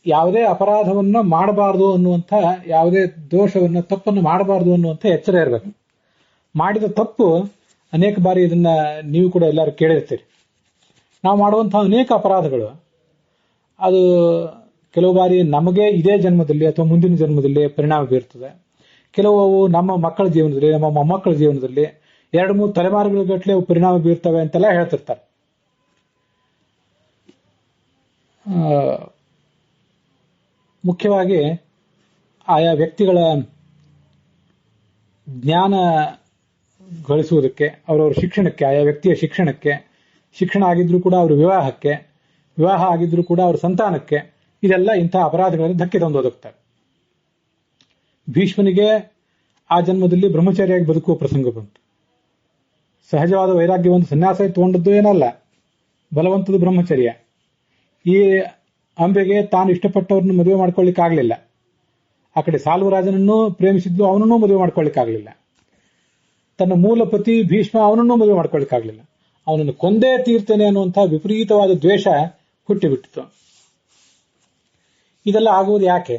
ಯಾವುದೇ ಅಪರಾಧವನ್ನು ಮಾಡಬಾರದು ಅನ್ನುವಂಥ, ಯಾವುದೇ ದೋಷವನ್ನು ತಪ್ಪನ್ನು ಮಾಡಬಾರದು ಅನ್ನುವಂಥ ಎಚ್ಚರ ಇರಬೇಕು. ಮಾಡಿದ ತಪ್ಪು ಅನೇಕ ಬಾರಿ, ಇದನ್ನ ನೀವು ಕೂಡ ಎಲ್ಲರೂ ಕೇಳಿರ್ತೀರಿ, ನಾವು ಮಾಡುವಂತಹ ಅನೇಕ ಅಪರಾಧಗಳು ಅದು ಕೆಲವು ಬಾರಿ ನಮಗೆ ಇದೇ ಜನ್ಮದಲ್ಲಿ ಅಥವಾ ಮುಂದಿನ ಜನ್ಮದಲ್ಲಿ ಪರಿಣಾಮ ಬೀರ್ತದೆ. ಕೆಲವು ನಮ್ಮ ಮಕ್ಕಳ ಜೀವನದಲ್ಲಿ, ನಮ್ಮ ಮೊಮ್ಮಕ್ಕಳ ಜೀವನದಲ್ಲಿ 2-3 ತಲೆಮಾರುಗಳ ಪರಿಣಾಮ ಬೀರ್ತವೆ ಅಂತೆಲ್ಲ ಹೇಳ್ತಿರ್ತಾರೆ. ಮುಖ್ಯವಾಗಿ ಆಯಾ ವ್ಯಕ್ತಿಗಳ ಜ್ಞಾನ ಗಳಿಸುವುದಕ್ಕೆ, ಅವರವರ ಶಿಕ್ಷಣಕ್ಕೆ, ಆಯಾ ವ್ಯಕ್ತಿಯ ಶಿಕ್ಷಣಕ್ಕೆ, ಶಿಕ್ಷಣ ಆಗಿದ್ರೂ ಕೂಡ ಅವರ ವಿವಾಹಕ್ಕೆ, ವಿವಾಹ ಆಗಿದ್ರೂ ಕೂಡ ಅವರ ಸಂತಾನಕ್ಕೆ, ಇದೆಲ್ಲ ಇಂತಹ ಅಪರಾಧಗಳಲ್ಲಿ ಧಕ್ಕೆ ತಂದು ಒದಗುತ್ತವೆ. ಭೀಷ್ಮನಿಗೆ ಆ ಜನ್ಮದಲ್ಲಿ ಬ್ರಹ್ಮಚಾರಿಯಾಗಿ ಬದುಕುವ ಪ್ರಸಂಗ ಬಂತು. ಸಹಜವಾದ ವೈರಾಗ್ಯವನ್ನು ಸನ್ಯಾಸ ತಗೊಂಡದ್ದು ಏನಲ್ಲ, ಬಲವಂತದ ಬ್ರಹ್ಮಚರ್ಯ. ಈ ಅಂಬೆಗೆ ತಾನು ಇಷ್ಟಪಟ್ಟವ್ರನ್ನ ಮದುವೆ ಮಾಡ್ಕೊಳ್ಳಿಕ್ಕಾಗಲಿಲ್ಲ. ಆ ಕಡೆ ಸಾಲ್ವರಾಜನನ್ನು ಪ್ರೇಮಿಸಿದ್ದು, ಅವನನ್ನೂ ಮದುವೆ ಮಾಡ್ಕೊಳ್ಳಿಕ್ಕಾಗಲಿಲ್ಲ. ತನ್ನ ಮೂಲ ಪತಿ ಭೀಷ್ಮ, ಅವನನ್ನೂ ಮದುವೆ ಮಾಡ್ಕೊಳ್ಳಿಕ್ಕಾಗಲಿಲ್ಲ. ಅವನನ್ನು ಕೊಂದೇ ತೀರ್ತೇನೆ ಅನ್ನುವಂತಹ ವಿಪರೀತವಾದ ದ್ವೇಷ ಹುಟ್ಟಿಬಿಟ್ಟಿತು. ಇದೆಲ್ಲ ಆಗುವುದು ಯಾಕೆ?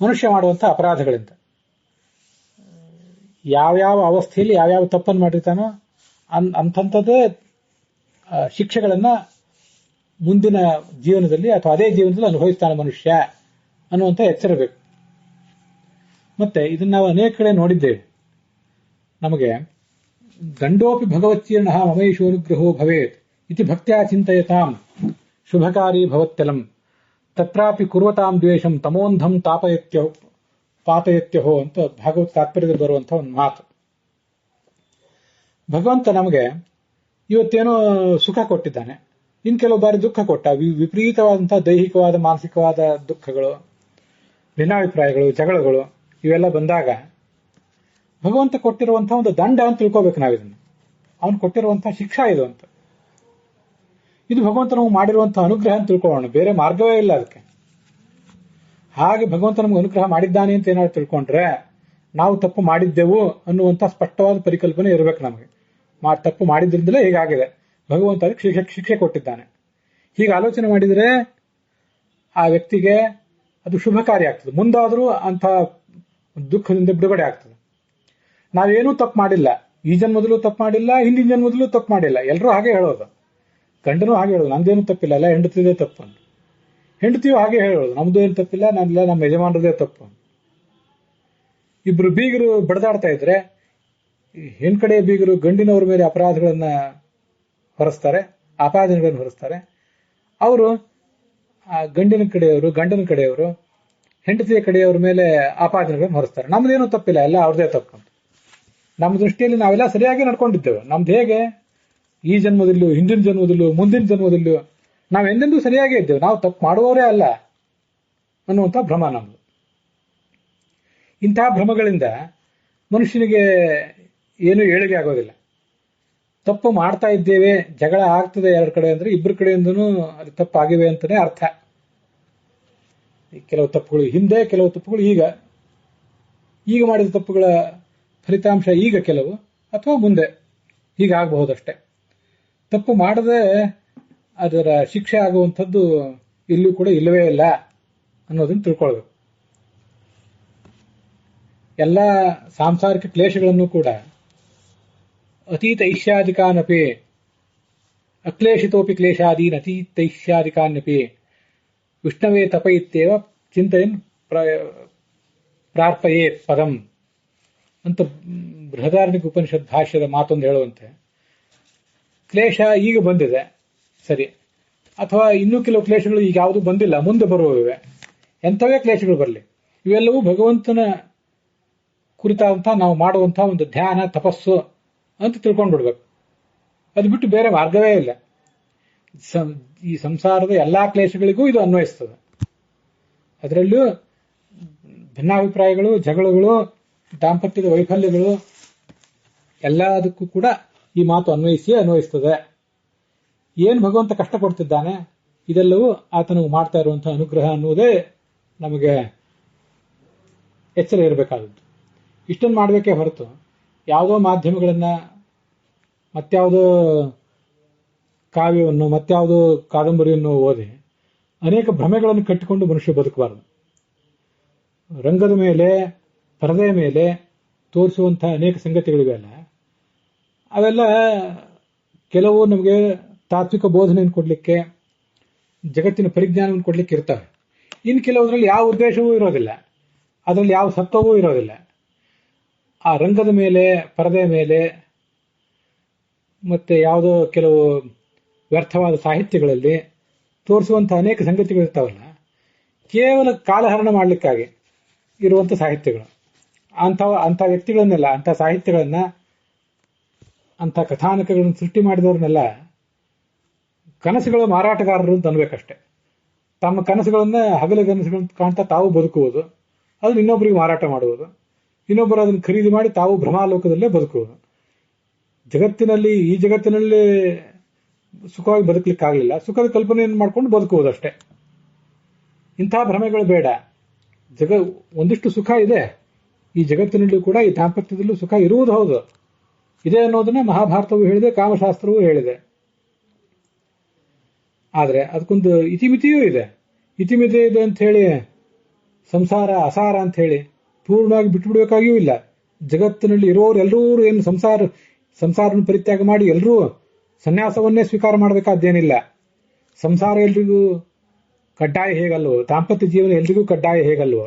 ಮನುಷ್ಯ ಮಾಡುವಂತಹ ಅಪರಾಧಗಳಿಂದ. ಯಾವ್ಯಾವ ಅವಸ್ಥೆಯಲ್ಲಿ ಯಾವ್ಯಾವ ತಪ್ಪನ್ನು ಮಾಡಿರ್ತಾನೋ ಅಂಥದ್ದೇ ಶಿಕ್ಷೆಗಳನ್ನ ಮುಂದಿನ ಜೀವನದಲ್ಲಿ ಅಥವಾ ಅದೇ ಜೀವನದಲ್ಲಿ ಅನುಭವಿಸ್ತಾನೆ ಮನುಷ್ಯ ಅನ್ನುವಂಥ ಎಚ್ಚರ ಬೇಕು. ಮತ್ತೆ ಇದನ್ನ ನಾವು ಅನೇಕ ಕಡೆ ನೋಡಿದ್ದೇವೆ. ನಮಗೆ ಗಂಡೋಪಿ ಭಗವತ್ಯರ್ಣ ಮಮೈಶೋನುಗ್ರಹೋ ಭವೇತ್ ಇತಿ ಭಕ್ತ್ಯಾ ಚಿಂತಯತಾಂ ಶುಭಕಾರಿ ಭವತ್ಯಲಂ ತತ್ರಾಪಿ ಕುರ್ವತಾಂ ದ್ವೇಷಂ ತಮೋಂಧಂ ಪಾತಯತ್ಯಹೋ ಅಂತ ಭಾಗವತ ತಾತ್ಪರ್ಯದಲ್ಲಿ ಬರುವಂತಹ ಒಂದು ಮಾತು. ಭಗವಂತ ನಮಗೆ ಇವತ್ತೇನೋ ಸುಖ ಕೊಟ್ಟಿದ್ದಾನೆ, ಇನ್ ಕೆಲವು ಬಾರಿ ದುಃಖ ಕೊಟ್ಟ. ವಿಪರೀತವಾದಂತಹ ದೈಹಿಕವಾದ, ಮಾನಸಿಕವಾದ ದುಃಖಗಳು, ಭಿನ್ನಾಭಿಪ್ರಾಯಗಳು, ಜಗಳಗಳು ಇವೆಲ್ಲ ಬಂದಾಗ ಭಗವಂತ ಕೊಟ್ಟಿರುವಂತಹ ಒಂದು ದಂಡ ಅಂತ ತಿಳ್ಕೋಬೇಕು ನಾವಿದನ್ನು. ಅವನು ಕೊಟ್ಟಿರುವಂತಹ ಶಿಕ್ಷಾ ಇದು ಅಂತ. ಇದು ಭಗವಂತ ನಮಗೆ ಮಾಡಿರುವಂತಹ ಅನುಗ್ರಹ ಅಂತ ತಿಳ್ಕೊಳ್ಳೋಣ, ಬೇರೆ ಮಾರ್ಗವೇ ಇಲ್ಲ ಅದಕ್ಕೆ. ಹಾಗೆ ಭಗವಂತ ನಮಗೆ ಅನುಗ್ರಹ ಮಾಡಿದ್ದಾನೆ ಅಂತ ಏನಾದ್ರು ತಿಳ್ಕೊಂಡ್ರೆ ನಾವು ತಪ್ಪು ಮಾಡಿದ್ದೆವು ಅನ್ನುವಂಥ ಸ್ಪಷ್ಟವಾದ ಪರಿಕಲ್ಪನೆ ಇರಬೇಕು ನಮಗೆ. ತಪ್ಪು ಮಾಡಿದ್ರಿಂದಲೇ ಹೀಗಾಗಿದೆ, ಭಗವಂತ ಅದಕ್ಕೆ ಶಿಕ್ಷೆ ಕೊಟ್ಟಿದ್ದಾನೆ. ಹೀಗೆ ಆಲೋಚನೆ ಮಾಡಿದರೆ ಆ ವ್ಯಕ್ತಿಗೆ ಅದು ಶುಭಕಾರಿ ಆಗ್ತದೆ. ಮುಂದಾದರೂ ಅಂಥ ದುಃಖದಿಂದ ಬಿಡುಗಡೆ ಆಗ್ತದೆ. ನಾವೇನೂ ತಪ್ಪು ಮಾಡಿಲ್ಲ, ಈ ಜನ್ಮದಲ್ಲೂ ತಪ್ಪು ಮಾಡಿಲ್ಲ, ಹಿಂದಿನ ಜನ್ಮದಲ್ಲೂ ತಪ್ಪು ಮಾಡಿಲ್ಲ. ಎಲ್ಲರೂ ಹಾಗೆ ಹೇಳೋದು, ಗಂಡನೂ ಹಾಗೆ ಹೇಳೋದು, ನಂದೇನು ತಪ್ಪಿಲ್ಲ, ಎಲ್ಲ ಹೆಂಡತಿದೇ ತಪ್ಪು ಅಂತ. ಹೆಂಡತಿಯೂ ಹಾಗೆ ಹೇಳೋದು, ನಮ್ದು ಏನು ತಪ್ಪಿಲ್ಲ, ನಾನೆಲ್ಲ ನಮ್ಮ ಯಜಮಾನರದೇ ತಪ್ಪು. ಇಬ್ರು ಬೀಗರು ಬಡದಾಡ್ತಾ ಇದ್ರೆ ಹೆಣ್ ಕಡೆ ಬೀಗರು ಗಂಡಿನವ್ರ ಮೇಲೆ ಅಪರಾಧಗಳನ್ನ ಹೊರಿಸ್ತಾರೆ, ಆಪಾದನೆಗಳನ್ನು ಹೊರಿಸ್ತಾರೆ. ಅವರು ಗಂಡನ ಕಡೆಯವರು ಹೆಂಡತಿಯ ಕಡೆಯವ್ರ ಮೇಲೆ ಆಪಾದನೆಗಳನ್ನು ಹೊರಿಸ್ತಾರೆ. ನಮ್ದೇನೂ ತಪ್ಪಿಲ್ಲ, ಎಲ್ಲ ಅವ್ರದೇ ತಪ್ಪು ಅಂತ. ನಮ್ಮ ದೃಷ್ಟಿಯಲ್ಲಿ ನಾವೆಲ್ಲ ಸರಿಯಾಗಿ ನಡ್ಕೊಂಡಿದ್ದೇವೆ. ನಮ್ದು ಹೇಗೆ ಈ ಜನ್ಮದಲ್ಲೂ, ಹಿಂದಿನ ಜನ್ಮದಲ್ಲೂ, ಮುಂದಿನ ಜನ್ಮದಲ್ಲೂ ನಾವೆಂದೆಂದೂ ಸರಿಯಾಗೇ ಇದ್ದೇವೆ, ನಾವು ತಪ್ಪು ಮಾಡುವವರೇ ಅಲ್ಲ ಅನ್ನುವಂಥ ಭ್ರಮ ನಮ್ಮದು. ಇಂತಹ ಭ್ರಮಗಳಿಂದ ಮನುಷ್ಯನಿಗೆ ಏನೂ ಏಳಿಗೆ ಆಗೋದಿಲ್ಲ. ತಪ್ಪು ಮಾಡ್ತಾ ಇದ್ದೇವೆ, ಜಗಳ ಆಗ್ತದೆ ಎರಡು ಕಡೆ ಅಂದ್ರೆ ಇಬ್ಬರ ಕಡೆಯಿಂದನೂ ಅದು ತಪ್ಪಾಗಿವೆ ಅಂತಾನೆ ಅರ್ಥ. ಕೆಲವು ತಪ್ಪುಗಳು ಹಿಂದೆ, ಕೆಲವು ತಪ್ಪುಗಳು ಈಗ ಮಾಡಿದ ತಪ್ಪುಗಳ ಫಲಿತಾಂಶ ಈಗ ಕೆಲವು, ಅಥವಾ ಮುಂದೆ ಹೀಗಾಗಬಹುದಷ್ಟೇ. ತಪ್ಪು ಮಾಡದೆ ಅದರ ಶಿಕ್ಷೆ ಆಗುವಂಥದ್ದು ಇಲ್ಲೂ ಕೂಡ ಇಲ್ಲವೇ ಇಲ್ಲ ಅನ್ನೋದನ್ನು ತಿಳ್ಕೊಳ್ಬೇಕು. ಎಲ್ಲ ಸಾಂಸಾರಿಕ ಕ್ಲೇಶಗಳನ್ನು ಕೂಡ ಅತೀತೈಷ್ಯಾದಿಕಾನಪಿ ಅಕ್ಲೇಶಿತೋಪಿ ಕ್ಲೇಶಾದೀನ್ ಅತೀತೈಷ್ಯಾದಿಕಾನ್ಯಪಿ ವಿಷ್ಣವೇ ತಪ ಇತ್ಯೇವ ಚಿಂತಯನ್ ಪ್ರಾರ್ಪಯೇ ಪದಂ ಅಂತ ಬೃಹದಾರಣ್ಯಕ ಉಪನಿಷತ್ ಭಾಷ್ಯದ ಮಾತೊಂದು ಹೇಳುವಂತೆ, ಕ್ಲೇಶ ಈಗ ಬಂದಿದೆ ಸರಿ, ಅಥವಾ ಇನ್ನೂ ಕೆಲವು ಕ್ಲೇಶಗಳು ಈಗ ಯಾವುದು ಬಂದಿಲ್ಲ, ಮುಂದೆ ಬರುವವೆ. ಎಂಥವೇ ಕ್ಲೇಶಗಳು ಬರಲಿ, ಇವೆಲ್ಲವೂ ಭಗವಂತನ ಕುರಿತಾದಂತಹ ನಾವು ಮಾಡುವಂತಹ ಒಂದು ಧ್ಯಾನ, ತಪಸ್ಸು ಅಂತ ತಿಳ್ಕೊಂಡ್ಬಿಡ್ಬೇಕು. ಅದು ಬಿಟ್ಟು ಬೇರೆ ಮಾರ್ಗವೇ ಇಲ್ಲ. ಈ ಸಂಸಾರದ ಎಲ್ಲಾ ಕ್ಲೇಶಗಳಿಗೂ ಇದು ಅನ್ವಯಿಸ್ತದೆ. ಅದರಲ್ಲೂ ಭಿನ್ನಾಭಿಪ್ರಾಯಗಳು, ಜಗಳಗಳು, ದಾಂಪತ್ಯದ ವೈಫಲ್ಯಗಳು ಎಲ್ಲದಕ್ಕೂ ಕೂಡ ಈ ಮಾತು ಅನ್ವಯಿಸ್ತದೆ. ಏನು ಭಗವಂತ ಕಷ್ಟ ಕೊಡ್ತಿದ್ದಾನೆ, ಇದೆಲ್ಲವೂ ಆತನಿಗೆ ಮಾಡ್ತಾ ಇರುವಂತಹ ಅನುಗ್ರಹ ಅನ್ನುವುದೇ ನಮಗೆ ಎಚ್ಚರ ಇರಬೇಕಾದದ್ದು. ಇಷ್ಟನ್ನು ಮಾಡಬೇಕೇ ಹೊರತು ಯಾವುದೋ ಮಾಧ್ಯಮಗಳನ್ನ, ಮತ್ಯಾವುದೋ ಕಾವ್ಯವನ್ನು, ಮತ್ಯಾವುದೋ ಕಾದಂಬರಿಯನ್ನು ಓದಿ ಅನೇಕ ಭ್ರಮೆಗಳನ್ನು ಕಟ್ಟಿಕೊಂಡು ಮನುಷ್ಯ ಬದುಕಬಾರದು. ರಂಗದ ಮೇಲೆ, ಪರದೆಯ ಮೇಲೆ ತೋರಿಸುವಂತಹ ಅನೇಕ ಸಂಗತಿಗಳಿವೆಯಲ್ಲ, ಅವೆಲ್ಲ ಕೆಲವು ನಮಗೆ ತಾತ್ವಿಕ ಬೋಧನೆಯನ್ನು ಕೊಡಲಿಕ್ಕೆ, ಜಗತ್ತಿನ ಪರಿಜ್ಞಾನವನ್ನು ಕೊಡಲಿಕ್ಕೆ ಇರ್ತವೆ. ಇನ್ನು ಕೆಲವುದರಲ್ಲಿ ಯಾವ ಉದ್ದೇಶವೂ ಇರೋದಿಲ್ಲ. ಅದರಲ್ಲಿ ಯಾವ ಸತ್ವವೂ ಇರೋದಿಲ್ಲ. ಆ ರಂಗದ ಮೇಲೆ, ಪರದೆ ಮೇಲೆ ಮತ್ತೆ ಯಾವುದೋ ಕೆಲವು ವ್ಯರ್ಥವಾದ ಸಾಹಿತ್ಯಗಳಲ್ಲಿ ತೋರಿಸುವಂತಹ ಅನೇಕ ಸಂಗತಿಗಳಿರ್ತಾವಲ್ಲ, ಕೇವಲ ಕಾಲಹರಣ ಮಾಡಲಿಕ್ಕಾಗಿ ಇರುವಂಥ ಸಾಹಿತ್ಯಗಳು. ಅಂಥ ವ್ಯಕ್ತಿಗಳನ್ನೆಲ್ಲ, ಅಂಥ ಸಾಹಿತ್ಯಗಳನ್ನ, ಅಂಥ ಕಥಾನಕಗಳನ್ನು ಸೃಷ್ಟಿ ಮಾಡಿದವ್ರನ್ನೆಲ್ಲ ಕನಸುಗಳ ಮಾರಾಟಗಾರರು ಅಂತ ಅನ್ಬೇಕಷ್ಟೆ. ತಮ್ಮ ಕನಸುಗಳನ್ನ, ಹಗಲ ಕನಸುಗಳನ್ನು ಕಾಣ್ತಾ ತಾವು ಬದುಕುವುದು, ಅದನ್ನು ಇನ್ನೊಬ್ಬರಿಗೆ ಮಾರಾಟ ಮಾಡುವುದು, ಇನ್ನೊಬ್ಬರು ಅದನ್ನು ಖರೀದಿ ಮಾಡಿ ತಾವು ಭ್ರಮಾಲೋಕದಲ್ಲೇ ಬದುಕುವುದು. ಈ ಜಗತ್ತಿನಲ್ಲಿ ಸುಖವಾಗಿ ಬದುಕಲಿಕ್ಕಾಗಲಿಲ್ಲ, ಸುಖದ ಕಲ್ಪನೆಯನ್ನು ಮಾಡ್ಕೊಂಡು ಬದುಕುವುದಷ್ಟೇ. ಇಂತಹ ಭ್ರಮೆಗಳು ಬೇಡ. ಒಂದಿಷ್ಟು ಸುಖ ಇದೆ ಈ ಜಗತ್ತಿನಲ್ಲೂ ಕೂಡ, ಈ ದಾಂಪತ್ಯದಲ್ಲೂ ಸುಖ ಇರುವುದು ಹೌದು, ಇದೆ ಅನ್ನೋದನ್ನ ಮಹಾಭಾರತವೂ ಹೇಳಿದೆ, ಕಾಮಶಾಸ್ತ್ರವೂ ಹೇಳಿದೆ. ಆದರೆ ಅದಕ್ಕೊಂದು ಇತಿಮಿತಿಯೂ ಇದೆ. ಇತಿಮಿತಿ ಇದೆ ಅಂತ ಹೇಳಿ ಸಂಸಾರ ಅಸಾರ ಅಂತ ಹೇಳಿ ಪೂರ್ಣವಾಗಿ ಬಿಟ್ಟುಬಿಡಬೇಕಾಗಿಯೂ ಇಲ್ಲ. ಜಗತ್ತಿನಲ್ಲಿ ಇರೋರು ಎಲ್ಲರೂ ಏನು ಸಂಸಾರನ ಪರಿತ್ಯಾಗ ಮಾಡಿ ಎಲ್ಲರೂ ಸನ್ಯಾಸವನ್ನೇ ಸ್ವೀಕಾರ ಮಾಡಬೇಕಾದ್ದೇನಿಲ್ಲ. ಸಂಸಾರ ಎಲ್ರಿಗೂ ಕಡ್ಡಾಯ ಹೇಗಲ್ವೋ, ದಾಂಪತ್ಯ ಜೀವನ ಎಲ್ರಿಗೂ ಕಡ್ಡಾಯ ಹೇಗಲ್ವೋ,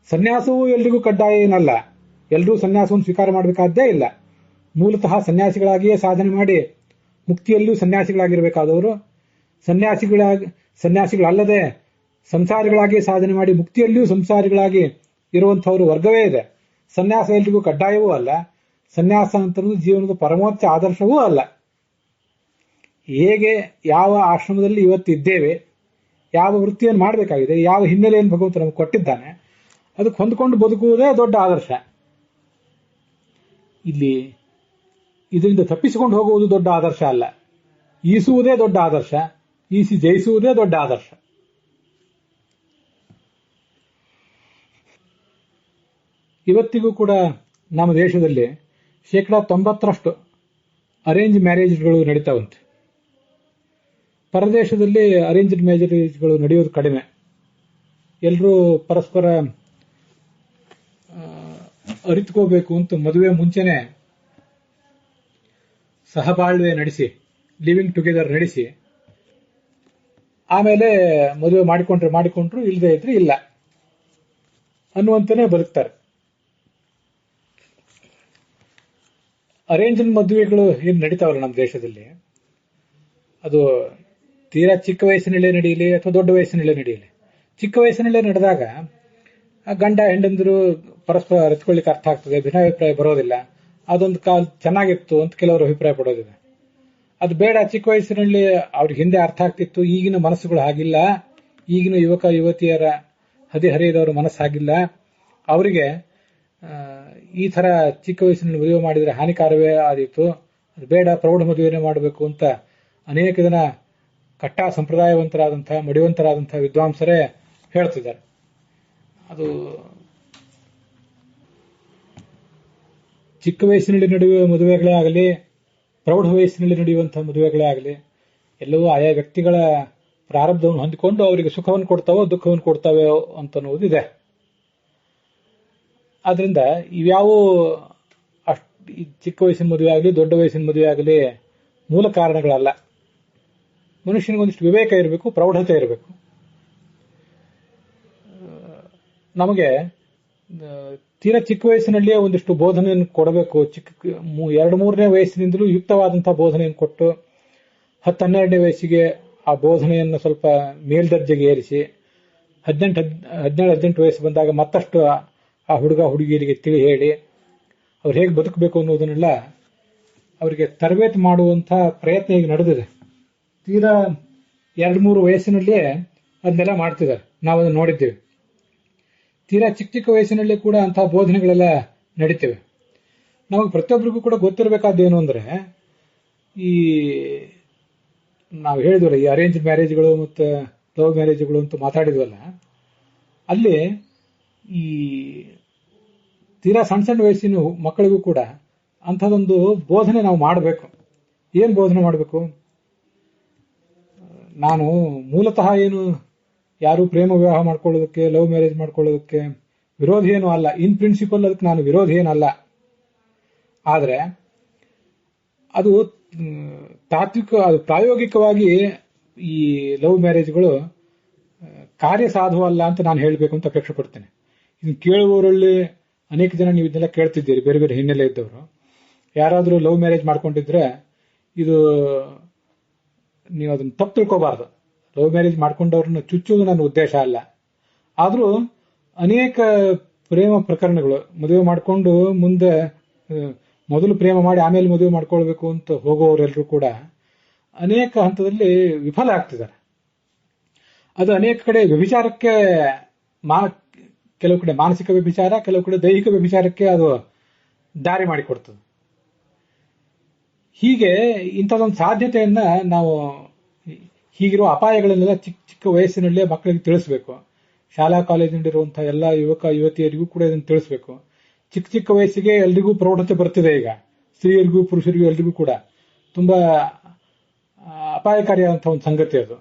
ಸನ್ಯಾಸವೂ ಎಲ್ರಿಗೂ ಕಡ್ಡಾಯ ಏನಲ್ಲ. ಎಲ್ಲರೂ ಸನ್ಯಾಸವನ್ನು ಸ್ವೀಕಾರ ಮಾಡಬೇಕಾದ್ದೇ ಇಲ್ಲ. ಮೂಲತಃ ಸನ್ಯಾಸಿಗಳಾಗಿಯೇ ಸಾಧನೆ ಮಾಡಿ ಮುಕ್ತಿಯಲ್ಲೂ ಸನ್ಯಾಸಿಗಳಾಗಿರಬೇಕಾದವರು, ಸನ್ಯಾಸಿಗಳಲ್ಲದೆ ಸಂಸಾರಿಗಳಾಗಿ ಸಾಧನೆ ಮಾಡಿ ಮುಕ್ತಿಯಲ್ಲಿಯೂ ಸಂಸಾರಿಗಳಾಗಿ ಇರುವಂತಹವರು ವರ್ಗವೇ ಇದೆ. ಸನ್ಯಾಸ ಎಲ್ರಿಗೂ ಕಡ್ಡಾಯವೂ ಅಲ್ಲ, ಸನ್ಯಾಸ ಅಂತದ್ದು ಜೀವನದ ಪರಮೋಚ್ಚ ಆದರ್ಶವೂ ಅಲ್ಲ. ಹೇಗೆ ಯಾವ ಆಶ್ರಮದಲ್ಲಿ ಇವತ್ತು ಇದ್ದೇವೆ, ಯಾವ ವೃತ್ತಿಯನ್ನು ಮಾಡಬೇಕಾಗಿದೆ, ಯಾವ ಹಿನ್ನೆಲೆಯನ್ನು ಭಗವಂತ ನಮಗೆ ಕೊಟ್ಟಿದ್ದಾನೆ, ಅದಕ್ಕೆ ಹೊಂದ್ಕೊಂಡು ಬದುಕುವುದೇ ದೊಡ್ಡ ಆದರ್ಶ. ಇಲ್ಲಿ ಇದರಿಂದ ತಪ್ಪಿಸಿಕೊಂಡು ಹೋಗುವುದು ದೊಡ್ಡ ಆದರ್ಶ ಅಲ್ಲ, ಈಸುವುದೇ ದೊಡ್ಡ ಆದರ್ಶ, ಈಸಿ ಜಯಿಸುವುದೇ ದೊಡ್ಡ ಆದರ್ಶ. ಇವತ್ತಿಗೂ ಕೂಡ ನಮ್ಮ ದೇಶದಲ್ಲಿ 90% ಅರೇಂಜ್ ಮ್ಯಾರೇಜ್ಗಳು ನಡೀತಾವಂತೆ. ಪರದೇಶದಲ್ಲಿ ಅರೇಂಜ್ಡ್ ಮ್ಯಾರೇಜ್ಗಳು ನಡೆಯೋದು ಕಡಿಮೆ. ಎಲ್ಲರೂ ಪರಸ್ಪರ ಅರಿತುಕೋಬೇಕು ಅಂತ ಮದುವೆ ಮುಂಚೆನೆ ಸಹಬಾಳ್ವೆ ನಡೆಸಿ, ಲಿವಿಂಗ್ ಟುಗೆದರ್ ನಡೆಸಿ, ಆಮೇಲೆ ಮದುವೆ ಮಾಡಿಕೊಂಡ್ರು ಇಲ್ಲದೆ ಇದ್ರೆ ಇಲ್ಲ ಅನ್ನುವಂತಾನೆ ಬದುಕ್ತಾರೆ. ಅರೇಂಜ್ ಮದುವೆಗಳು ಏನು ನಡೀತಾವಲ್ಲ ನಮ್ಮ ದೇಶದಲ್ಲಿ, ಅದು ತೀರಾ ಚಿಕ್ಕ ವಯಸ್ಸಿನಲ್ಲೇ ನಡೆಯಲಿ ಅಥವಾ ದೊಡ್ಡ ವಯಸ್ಸಿನಲ್ಲೇ ನಡೆಯಲಿ, ಚಿಕ್ಕ ವಯಸ್ಸಿನಲ್ಲೇ ನಡೆದಾಗ ಗಂಡ ಹೆಂಡಂದಿರು ಪರಸ್ಪರ ಅರಿತುಕೊಳ್ಳಿಕ್ಕೆ ಅರ್ಥ ಆಗ್ತದೆ, ಭಿನ್ನಾಭಿಪ್ರಾಯ ಬರೋದಿಲ್ಲ. ಅದೊಂದು ಕಾಲ ಚೆನ್ನಾಗಿತ್ತು ಅಂತ ಕೆಲವರು ಅಭಿಪ್ರಾಯ ಪಡೋದಿದೆ. ಅದು ಬೇಡ, ಚಿಕ್ಕ ವಯಸ್ಸಿನಲ್ಲಿ ಅವ್ರಿಗೆ ಹಿಂದೆ ಅರ್ಥ ಆಗ್ತಿತ್ತು, ಈಗಿನ ಮನಸ್ಸುಗಳು ಹಾಗಿಲ್ಲ, ಈಗಿನ ಯುವಕ ಯುವತಿಯರ ಹದಿಹರಿಯದವರ ಮನಸ್ಸು ಹಾಗಿಲ್ಲ, ಅವರಿಗೆ ಈ ತರ ಚಿಕ್ಕ ವಯಸ್ಸಿನಲ್ಲಿ ಮದುವೆ ಮಾಡಿದರೆ ಹಾನಿಕಾರವೇ ಆದೀತು, ಅದು ಬೇಡ, ಪ್ರೌಢ ಮದುವೆನೇ ಮಾಡಬೇಕು ಅಂತ ಅನೇಕ ಜನ ಕಟ್ಟಾ ಸಂಪ್ರದಾಯವಂತರಾದಂತಹ ಮಡಿವಂತರಾದಂತಹ ವಿದ್ವಾಂಸರೇ ಹೇಳ್ತಿದ್ದಾರೆ. ಅದು ಚಿಕ್ಕ ವಯಸ್ಸಿನಲ್ಲಿ ನಡೆಯುವ ಮದುವೆಗಳೇ ಆಗಲಿ, ಪ್ರೌಢ ವಯಸ್ಸಿನಲ್ಲಿ ನಡೆಯುವಂತಹ ಮದುವೆಗಳೇ ಆಗಲಿ, ಎಲ್ಲವೂ ಆಯಾ ವ್ಯಕ್ತಿಗಳ ಪ್ರಾರಬ್ಧವನ್ನು ಹೊಂದಿಕೊಂಡು ಅವರಿಗೆ ಸುಖವನ್ನು ಕೊಡ್ತಾವೋ ದುಃಖವನ್ನು ಕೊಡ್ತಾವೆ ಅಂತನ್ನುವುದು ಇದೆ. ಆದ್ರಿಂದ ಇವ್ಯಾವು ಚಿಕ್ಕ ವಯಸ್ಸಿನ ಮದುವೆ ಆಗಲಿ ದೊಡ್ಡ ವಯಸ್ಸಿನ ಮದುವೆ ಆಗಲಿ ಮೂಲ ಕಾರಣಗಳಲ್ಲ. ಮನುಷ್ಯನಿಗೊಂದಿಷ್ಟು ವಿವೇಕ ಇರಬೇಕು, ಪ್ರೌಢತೆ ಇರಬೇಕು. ನಮಗೆ ತೀರಾ ಚಿಕ್ಕ ವಯಸ್ಸಿನಲ್ಲಿಯೇ ಒಂದಿಷ್ಟು ಬೋಧನೆಯನ್ನು ಕೊಡಬೇಕು. 2-3ನೇ ವಯಸ್ಸಿನಿಂದಲೂ ಯುಕ್ತವಾದಂತಹ ಬೋಧನೆಯನ್ನು ಕೊಟ್ಟು 10-12ನೇ ವಯಸ್ಸಿಗೆ ಆ ಬೋಧನೆಯನ್ನು ಸ್ವಲ್ಪ ಮೇಲ್ದರ್ಜೆಗೆ ಏರಿಸಿ 17-18 ವಯಸ್ಸು ಬಂದಾಗ ಮತ್ತಷ್ಟು ಆ ಹುಡುಗ ಹುಡುಗಿಯರಿಗೆ ತಿಳಿ ಹೇಳಿ ಅವ್ರು ಹೇಗೆ ಬದುಕಬೇಕು ಅನ್ನೋದನ್ನೆಲ್ಲ ಅವರಿಗೆ ತರಬೇತಿ ಮಾಡುವಂತಹ ಪ್ರಯತ್ನ ಈಗ ನಡೆದಿದೆ. ತೀರಾ 2-3 ವಯಸ್ಸಿನಲ್ಲಿಯೇ ಅದನ್ನೆಲ್ಲ ಮಾಡ್ತಿದ್ದಾರೆ, ನಾವು ಅದನ್ನು ನೋಡಿದ್ದೇವೆ. ತೀರಾ ಚಿಕ್ಕ ವಯಸ್ಸಿನಲ್ಲಿ ಕೂಡ ಅಂತಹ ಬೋಧನೆಗಳೆಲ್ಲ ನಡೀತೇವೆ. ನಮಗೆ ಪ್ರತಿಯೊಬ್ಬರಿಗೂ ಕೂಡ ಗೊತ್ತಿರಬೇಕಾದ್ದೇನು ಅಂದ್ರೆ, ಈ ನಾವು ಹೇಳಿದ್ವಲ್ಲ, ಈ ಅರೇಂಜ್ ಮ್ಯಾರೇಜ್ಗಳು ಮತ್ತು ಲವ್ ಮ್ಯಾರೇಜ್ಗಳು ಅಂತ ಮಾತಾಡಿದ್ವಲ್ಲ, ಅಲ್ಲಿ ಈ ತೀರಾ ಸಣ್ಣ ವಯಸ್ಸಿನ ಮಕ್ಕಳಿಗೂ ಕೂಡ ಅಂಥದ್ದೊಂದು ಬೋಧನೆ ನಾವು ಮಾಡಬೇಕು. ಏನ್ ಬೋಧನೆ ಮಾಡಬೇಕು? ನಾನು ಮೂಲತಃ ಏನು ಯಾರು ಪ್ರೇಮ ವಿವಾಹ ಮಾಡ್ಕೊಳ್ಳೋದಕ್ಕೆ, ಲವ್ ಮ್ಯಾರೇಜ್ ಮಾಡ್ಕೊಳ್ಳೋದಕ್ಕೆ ವಿರೋಧಿ ಏನೂ ಅಲ್ಲ. ಇನ್ ಪ್ರಿನ್ಸಿಪಲ್ ಅದಕ್ಕೆ ನಾನು ವಿರೋಧಿ ಏನಲ್ಲ. ಆದರೆ ಅದು ಅದು ಪ್ರಾಯೋಗಿಕವಾಗಿ ಈ ಲವ್ ಮ್ಯಾರೇಜ್ಗಳು ಕಾರ್ಯಸಾಧು ಅಲ್ಲ ಅಂತ ನಾನು ಹೇಳಬೇಕು ಅಂತ ಅಪೇಕ್ಷೆ ಪಡ್ತೇನೆ. ಇದನ್ನು ಕೇಳುವವರಲ್ಲಿ ಅನೇಕ ಜನ ನೀವು ಇದನ್ನೆಲ್ಲ ಕೇಳ್ತಿದ್ದೀರಿ, ಬೇರೆ ಬೇರೆ ಹಿನ್ನೆಲೆ ಇದ್ದವರು. ಯಾರಾದರೂ ಲವ್ ಮ್ಯಾರೇಜ್ ಮಾಡ್ಕೊಂಡಿದ್ರೆ ಇದು ನೀವು ಅದನ್ನು ತಪ್ಪು ತಿಳ್ಕೋಬಾರ್ದು. ಲವ್ ಮ್ಯಾರೇಜ್ ಮಾಡ್ಕೊಂಡವ್ರನ್ನ ಚುಚ್ಚುವುದು ನನ್ನ ಉದ್ದೇಶ ಅಲ್ಲ. ಆದರೂ ಅನೇಕ ಪ್ರೇಮ ಪ್ರಕರಣಗಳು, ಮದುವೆ ಮಾಡಿಕೊಂಡು ಮುಂದೆ ಮೊದಲು ಪ್ರೇಮ ಮಾಡಿ ಆಮೇಲೆ ಮದುವೆ ಮಾಡ್ಕೊಳ್ಬೇಕು ಅಂತ ಹೋಗೋರೆಲ್ಲರೂ ಕೂಡ ಅನೇಕ ಹಂತದಲ್ಲಿ ವಿಫಲ ಆಗ್ತಿದ್ದಾರೆ. ಅದು ಅನೇಕ ಕಡೆ ವ್ಯಭಿಚಾರಕ್ಕೆ, ಕೆಲವು ಕಡೆ ಮಾನಸಿಕ ವ್ಯಭಿಚಾರ, ಕೆಲವು ಕಡೆ ದೈಹಿಕ ವ್ಯಭಿಚಾರಕ್ಕೆ ಅದು ದಾರಿ ಮಾಡಿಕೊಡ್ತದೆ. ಹೀಗೆ ಇಂಥದೊಂದು ಸಾಧ್ಯತೆಯನ್ನ ನಾವು, ಹೀಗಿರುವ ಅಪಾಯಗಳನ್ನೆಲ್ಲ ಚಿಕ್ಕ ಚಿಕ್ಕ ವಯಸ್ಸಿನಲ್ಲೇ ಮಕ್ಕಳಿಗೆ ತಿಳಿಸ್ಬೇಕು. ಶಾಲಾ ಕಾಲೇಜಿನಲ್ಲಿರುವಂತಹ ಎಲ್ಲ ಯುವಕ ಯುವತಿಯರಿಗೂ ಕೂಡ ಇದನ್ನು ತಿಳಿಸ್ಬೇಕು. ಚಿಕ್ಕ ಚಿಕ್ಕ ವಯಸ್ಸಿಗೆ ಎಲ್ರಿಗೂ ಪ್ರೌಢತೆ ಬರ್ತಿದೆ ಈಗ, ಸ್ತ್ರೀಯರಿಗೂ ಪುರುಷರಿಗೂ ಎಲ್ರಿಗೂ ಕೂಡ ತುಂಬಾ ಅಪಾಯಕಾರಿಯಾದಂತಹ ಒಂದು ಸಂಗತಿ ಅದು.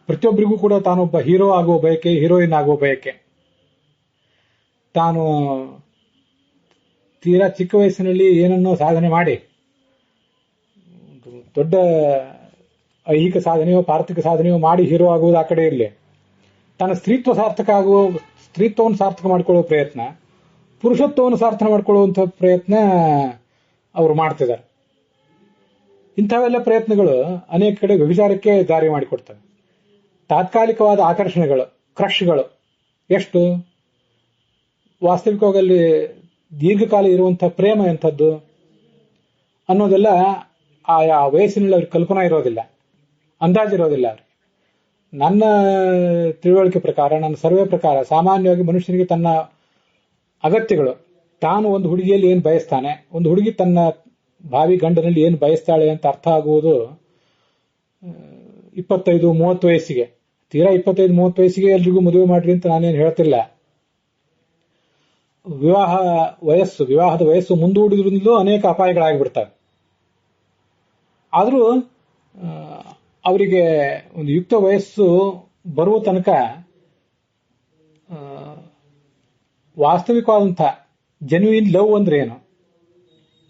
ಪ್ರತಿಯೊಬ್ಬರಿಗೂ ಕೂಡ ತಾನೊಬ್ಬ ಹೀರೋ ಆಗುವ ಬಯಕೆ, ಹೀರೋಯಿನ್ ಆಗುವ ಬಯಕೆ. ತಾನು ತೀರಾ ಚಿಕ್ಕ ವಯಸ್ಸಿನಲ್ಲಿ ಏನನ್ನೋ ಸಾಧನೆ ಮಾಡಿ, ದೊಡ್ಡ ಐಹಿಕ ಸಾಧನೆಯೋ ಪಾರ್ಥಿಕ ಸಾಧನೆಯೋ ಮಾಡಿ ಹೀರೋ ಆಗುವುದು ಆ ಕಡೆ ಇರಲಿ, ತನ್ನ ಸ್ತ್ರೀತ್ವವನ್ನು ಸಾರ್ಥಕ ಮಾಡಿಕೊಳ್ಳುವ ಪ್ರಯತ್ನ, ಪುರುಷತ್ವವನ್ನು ಸಾರ್ಥಕ ಮಾಡಿಕೊಳ್ಳುವಂತಹ ಪ್ರಯತ್ನ ಅವರು ಮಾಡ್ತಿದ್ದಾರೆ. ಇಂಥವೆಲ್ಲ ಪ್ರಯತ್ನಗಳು ಅನೇಕ ಕಡೆ ವ್ಯಭಿಚಾರಕ್ಕೆ ದಾರಿ ಮಾಡಿಕೊಡ್ತವೆ. ತಾತ್ಕಾಲಿಕವಾದ ಆಕರ್ಷಣೆಗಳು, ಕ್ರಶ್ಗಳು ಎಷ್ಟು, ವಾಸ್ತವಿಕವಾಗಿ ಅಲ್ಲಿ ದೀರ್ಘಕಾಲ ಇರುವಂತಹ ಪ್ರೇಮ ಎಂಥದ್ದು ಅನ್ನೋದೆಲ್ಲ ಆಯಾ ವಯಸ್ಸಿನಲ್ಲಿ ಅವ್ರಿಗೆ ಕಲ್ಪನಾ ಇರೋದಿಲ್ಲ, ಅಂದಾಜಿರೋದಿಲ್ಲ ಅವ್ರಿಗೆ. ನನ್ನ ತಿಳುವಳಿಕೆ ಪ್ರಕಾರ, ನನ್ನ ಸರ್ವೆ ಪ್ರಕಾರ, ಸಾಮಾನ್ಯವಾಗಿ ಮನುಷ್ಯನಿಗೆ ತನ್ನ ಅಗತ್ಯಗಳು, ತಾನು ಒಂದು ಹುಡುಗಿಯಲ್ಲಿ ಏನು ಬಯಸ್ತಾನೆ, ಒಂದು ಹುಡುಗಿ ತನ್ನ ಭಾವಿ ಗಂಡನಲ್ಲಿ ಏನು ಬಯಸ್ತಾಳೆ ಅಂತ ಅರ್ಥ ಆಗುವುದು 25-30 ವಯಸ್ಸಿಗೆ. ತೀರಾ 25-30 ವಯಸ್ಸಿಗೆ ಎಲ್ರಿಗೂ ಮದುವೆ ಮಾಡ್ರಿ ಅಂತ ನಾನೇನು ಹೇಳ್ತಿಲ್ಲ. ವಿವಾಹದ ವಯಸ್ಸು ಮುಂದೂಡಿದ್ರಿಂದಲೂ ಅನೇಕ ಅಪಾಯಗಳಾಗಿಬಿಡ್ತವೆ. ಆದರೂ ಅವರಿಗೆ ಒಂದು ಯುಕ್ತ ವಯಸ್ಸು ಬರುವ ತನಕ ವಾಸ್ತವಿಕವಾದಂಥ ಜೆನ್ಯೂನ್ ಲವ್ ಅಂದ್ರೆ ಏನು,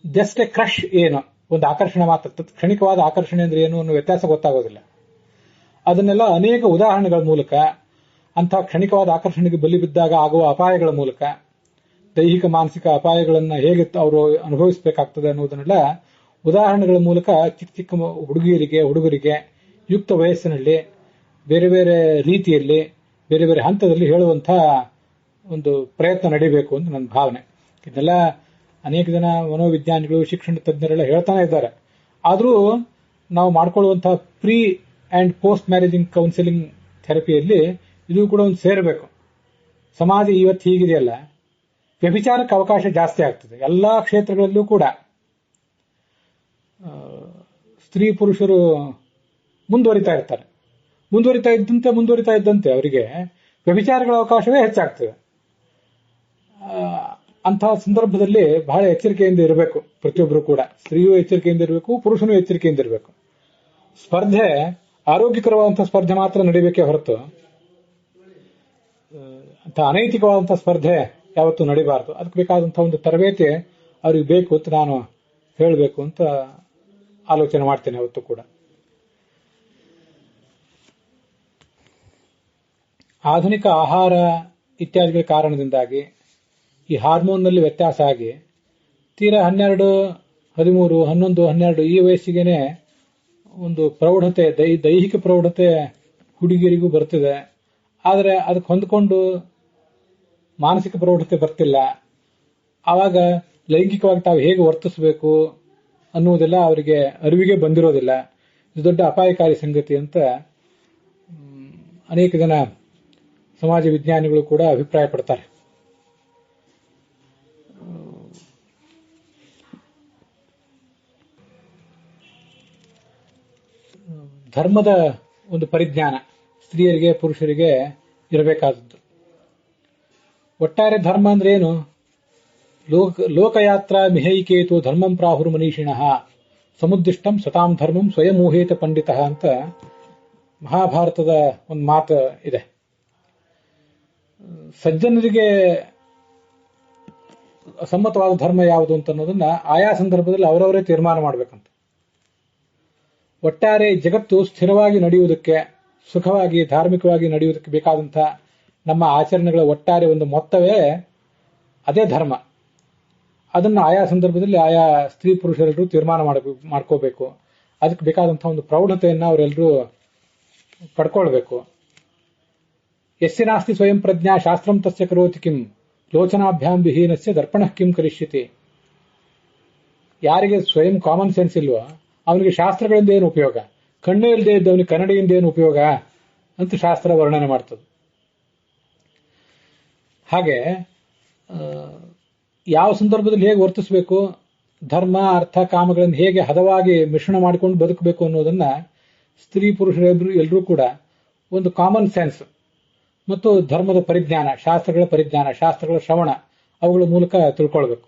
ಜಸ್ಟ್ ಎ ಕ್ರಶ್ ಏನು, ಒಂದು ಆಕರ್ಷಣೆ ಮಾತ್ರ, ಕ್ಷಣಿಕವಾದ ಆಕರ್ಷಣೆ ಅಂದ್ರೆ ಏನು ಅನ್ನೋ ವ್ಯತ್ಯಾಸ ಗೊತ್ತಾಗೋದಿಲ್ಲ. ಅದನ್ನೆಲ್ಲ ಅನೇಕ ಉದಾಹರಣೆಗಳ ಮೂಲಕ, ಅಂಥ ಕ್ಷಣಿಕವಾದ ಆಕರ್ಷಣೆಗೆ ಬಲಿ ಬಿದ್ದಾಗ ಆಗುವ ಅಪಾಯಗಳ ಮೂಲಕ, ದೈಹಿಕ ಮಾನಸಿಕ ಅಪಾಯಗಳನ್ನು ಹೇಗೆ ಅವರು ಅನುಭವಿಸಬೇಕಾಗ್ತದೆ ಅನ್ನೋದನ್ನೆಲ್ಲ ಉದಾಹರಣೆಗಳ ಮೂಲಕ ಚಿಕ್ಕ ಚಿಕ್ಕ ಹುಡುಗರಿಗೆ ಯುಕ್ತ ವಯಸ್ಸಿನಲ್ಲಿ ಬೇರೆ ಬೇರೆ ರೀತಿಯಲ್ಲಿ, ಬೇರೆ ಬೇರೆ ಹಂತದಲ್ಲಿ ಹೇಳುವಂತಹ ಒಂದು ಪ್ರಯತ್ನ ನಡೀಬೇಕು ಅಂತ ನನ್ನ ಭಾವನೆ. ಇದೆಲ್ಲ ಅನೇಕ ಜನ ಮನೋವಿಜ್ಞಾನಿಗಳು, ಶಿಕ್ಷಣ ತಜ್ಞರೆಲ್ಲ ಹೇಳ್ತಾನೆ ಇದ್ದಾರೆ. ಆದರೂ ನಾವು ಮಾಡ್ಕೊಳ್ಳುವಂತಹ ಪ್ರೀ ಅಂಡ್ ಪೋಸ್ಟ್ ಮ್ಯಾರೇಜಿಂಗ್ ಕೌನ್ಸಿಲಿಂಗ್ ಥೆರಪಿಯಲ್ಲಿ ಇದು ಕೂಡ ಒಂದು ಸೇರಬೇಕು. ಸಮಾಜ ಇವತ್ತು ಹೀಗಿದೆಯಲ್ಲ, ವ್ಯಭಿಚಾರಕ್ಕೆ ಅವಕಾಶ ಜಾಸ್ತಿ ಆಗ್ತದೆ ಎಲ್ಲಾ ಕ್ಷೇತ್ರಗಳಲ್ಲೂ ಕೂಡ. ಸ್ತ್ರೀ ಪುರುಷರು ಮುಂದುವರಿತಾ ಇರ್ತಾರೆ, ಮುಂದುವರಿತಾ ಇದ್ದಂತೆ ಅವರಿಗೆ ವ್ಯಭಿಚಾರಗಳ ಅವಕಾಶವೇ ಹೆಚ್ಚಾಗ್ತದೆ. ಅಂತಹ ಸಂದರ್ಭದಲ್ಲಿ ಬಹಳ ಎಚ್ಚರಿಕೆಯಿಂದ ಇರಬೇಕು ಪ್ರತಿಯೊಬ್ಬರು ಕೂಡ. ಸ್ತ್ರೀಯೂ ಎಚ್ಚರಿಕೆಯಿಂದ ಇರಬೇಕು, ಪುರುಷನೂ ಎಚ್ಚರಿಕೆಯಿಂದ ಇರಬೇಕು. ಸ್ಪರ್ಧೆ ಆರೋಗ್ಯಕರವಾದಂತಹ ಸ್ಪರ್ಧೆ ಮಾತ್ರ ನಡೀಬೇಕೇ ಹೊರತು ಅಂತ ಅನೈತಿಕವಾದಂತಹ ಸ್ಪರ್ಧೆ ಯಾವತ್ತೂ ನಡೀಬಾರದು. ಅದಕ್ಕೆ ಬೇಕಾದಂತಹ ಒಂದು ತರಬೇತಿ ಅವ್ರಿಗೆ ಬೇಕು ಅಂತ ನಾನು ಹೇಳಬೇಕು ಅಂತ ಆಲೋಚನೆ ಮಾಡ್ತೇನೆ ಯಾವತ್ತೂ ಕೂಡ. ಆಧುನಿಕ ಆಹಾರ ಇತ್ಯಾದಿಗಳ ಕಾರಣದಿಂದಾಗಿ ಈ ಹಾರ್ಮೋನ್ನಲ್ಲಿ ವ್ಯತ್ಯಾಸ ಆಗಿ ತೀರಾ 12, 13, 11, 12 ಈ ವಯಸ್ಸಿಗೆನೆ ಒಂದು ಪ್ರೌಢತೆ, ದೈಹಿಕ ಪ್ರೌಢತೆ ಹುಡುಗಿಯರಿಗೂ ಬರ್ತಿದೆ. ಆದರೆ ಅದಕ್ಕೆ ಹೊಂದ್ಕೊಂಡು ಮಾನಸಿಕ ಪ್ರೌಢತೆ ಬರ್ತಿಲ್ಲ. ಆವಾಗ ಲೈಂಗಿಕವಾಗಿ ತಾವು ಹೇಗೆ ವರ್ತಿಸಬೇಕು ಅನ್ನುವುದೆಲ್ಲ ಅವರಿಗೆ ಅರಿವಿಗೆ ಬಂದಿರೋದಿಲ್ಲ. ಇದು ದೊಡ್ಡ ಅಪಾಯಕಾರಿ ಸಂಗತಿ ಅಂತ ಅನೇಕ ಜನ ಸಮಾಜ ವಿಜ್ಞಾನಿಗಳು ಕೂಡ ಅಭಿಪ್ರಾಯ ಪಡ್ತಾರೆ. ಧರ್ಮದ ಒಂದು ಪರಿಜ್ಞಾನ ಸ್ತ್ರೀಯರಿಗೆ ಪುರುಷರಿಗೆ ಇರಬೇಕಾದದ್ದು. ಒಟ್ಟಾರೆ ಧರ್ಮ ಅಂದ್ರೆ ಏನು? ಲೋಕಯಾತ್ರಾ ಮಿಹೈಕೇತು ಧರ್ಮಂ ಪ್ರಾಹುರ್ ಮನೀಷಿಣಃ ಸಮುದ್ದಿಷ್ಟಂ ಸತಾಂ ಧರ್ಮಂ ಸ್ವಯಂ ಊಹೇತ ಪಂಡಿತ ಅಂತ ಮಹಾಭಾರತದ ಒಂದು ಮಾತು ಇದೆ. ಸಜ್ಜನರಿಗೆ ಸಮ್ಮತವಾದ ಧರ್ಮ ಯಾವುದು ಅಂತ ಅನ್ನೋದನ್ನ ಆಯಾ ಸಂದರ್ಭದಲ್ಲಿ ಅವರವರೇ ತೀರ್ಮಾನ ಮಾಡಬೇಕಂತ. ಒಟ್ಟಾರೆ ಜಗತ್ತು ಸ್ಥಿರವಾಗಿ ನಡೆಯುವುದಕ್ಕೆ, ಸುಖವಾಗಿ ಧಾರ್ಮಿಕವಾಗಿ ನಡೆಯುವುದಕ್ಕೆ ಬೇಕಾದಂತಹ ನಮ್ಮ ಆಚರಣೆಗಳ ಒಟ್ಟಾರೆ ಒಂದು ಮೊತ್ತವೇ ಅದೇ ಧರ್ಮ. ಅದನ್ನು ಆಯಾ ಸಂದರ್ಭದಲ್ಲಿ ಆಯಾ ಸ್ತ್ರೀ ಪುರುಷರೆಲ್ಲರೂ ತೀರ್ಮಾನ ಮಾಡ್ಕೋಬೇಕು. ಅದಕ್ಕೆ ಬೇಕಾದಂತಹ ಒಂದು ಪ್ರೌಢತೆಯನ್ನು ಅವರೆಲ್ಲರೂ ಪಡ್ಕೊಳ್ಬೇಕು. ಯಸ್ಯ ನಾಸ್ತಿ ಸ್ವಯಂ ಪ್ರಜ್ಞಾ ಶಾಸ್ತ್ರಂ ತಸ್ಯ ಕರೋತಿ ಕಿಂ ಲೋಚನಾಭ್ಯಾಂ ವಿಹೀನಸ್ಯ ದರ್ಪಣ ಕಿಂ ಕರಿಷ್ಯತಿ. ಯಾರಿಗೆ ಸ್ವಯಂ ಕಾಮನ್ ಸೆನ್ಸ್ ಇಲ್ವೋ ಅವನಿಗೆ ಶಾಸ್ತ್ರಗಳಿಂದ ಏನು ಉಪಯೋಗ, ಕಣ್ಣೇ ಇಲ್ಲದೆ ಇದ್ದವನಿಗೆ ಕನ್ನಡಿಯಿಂದ ಏನು ಉಪಯೋಗ ಅಂತ ಶಾಸ್ತ್ರ ವರ್ಣನೆ ಮಾಡ್ತದೆ. ಹಾಗೆ ಯಾವ ಸಂದರ್ಭದಲ್ಲಿ ಹೇಗೆ ವರ್ತಿಸಬೇಕು, ಧರ್ಮ ಅರ್ಥ ಕಾಮಗಳನ್ನು ಹೇಗೆ ಹದವಾಗಿ ಮಿಶ್ರಣ ಮಾಡಿಕೊಂಡು ಬದುಕಬೇಕು ಅನ್ನೋದನ್ನ ಸ್ತ್ರೀ ಪುರುಷರೆಲ್ಲರೂ ಎಲ್ಲರೂ ಕೂಡ ಒಂದು ಕಾಮನ್ ಸೆನ್ಸ್ ಮತ್ತು ಧರ್ಮದ ಪರಿಜ್ಞಾನ, ಶಾಸ್ತ್ರಗಳ ಪರಿಜ್ಞಾನ, ಶಾಸ್ತ್ರಗಳ ಶ್ರವಣ ಅವುಗಳ ಮೂಲಕ ತಿಳ್ಕೊಳ್ಬೇಕು.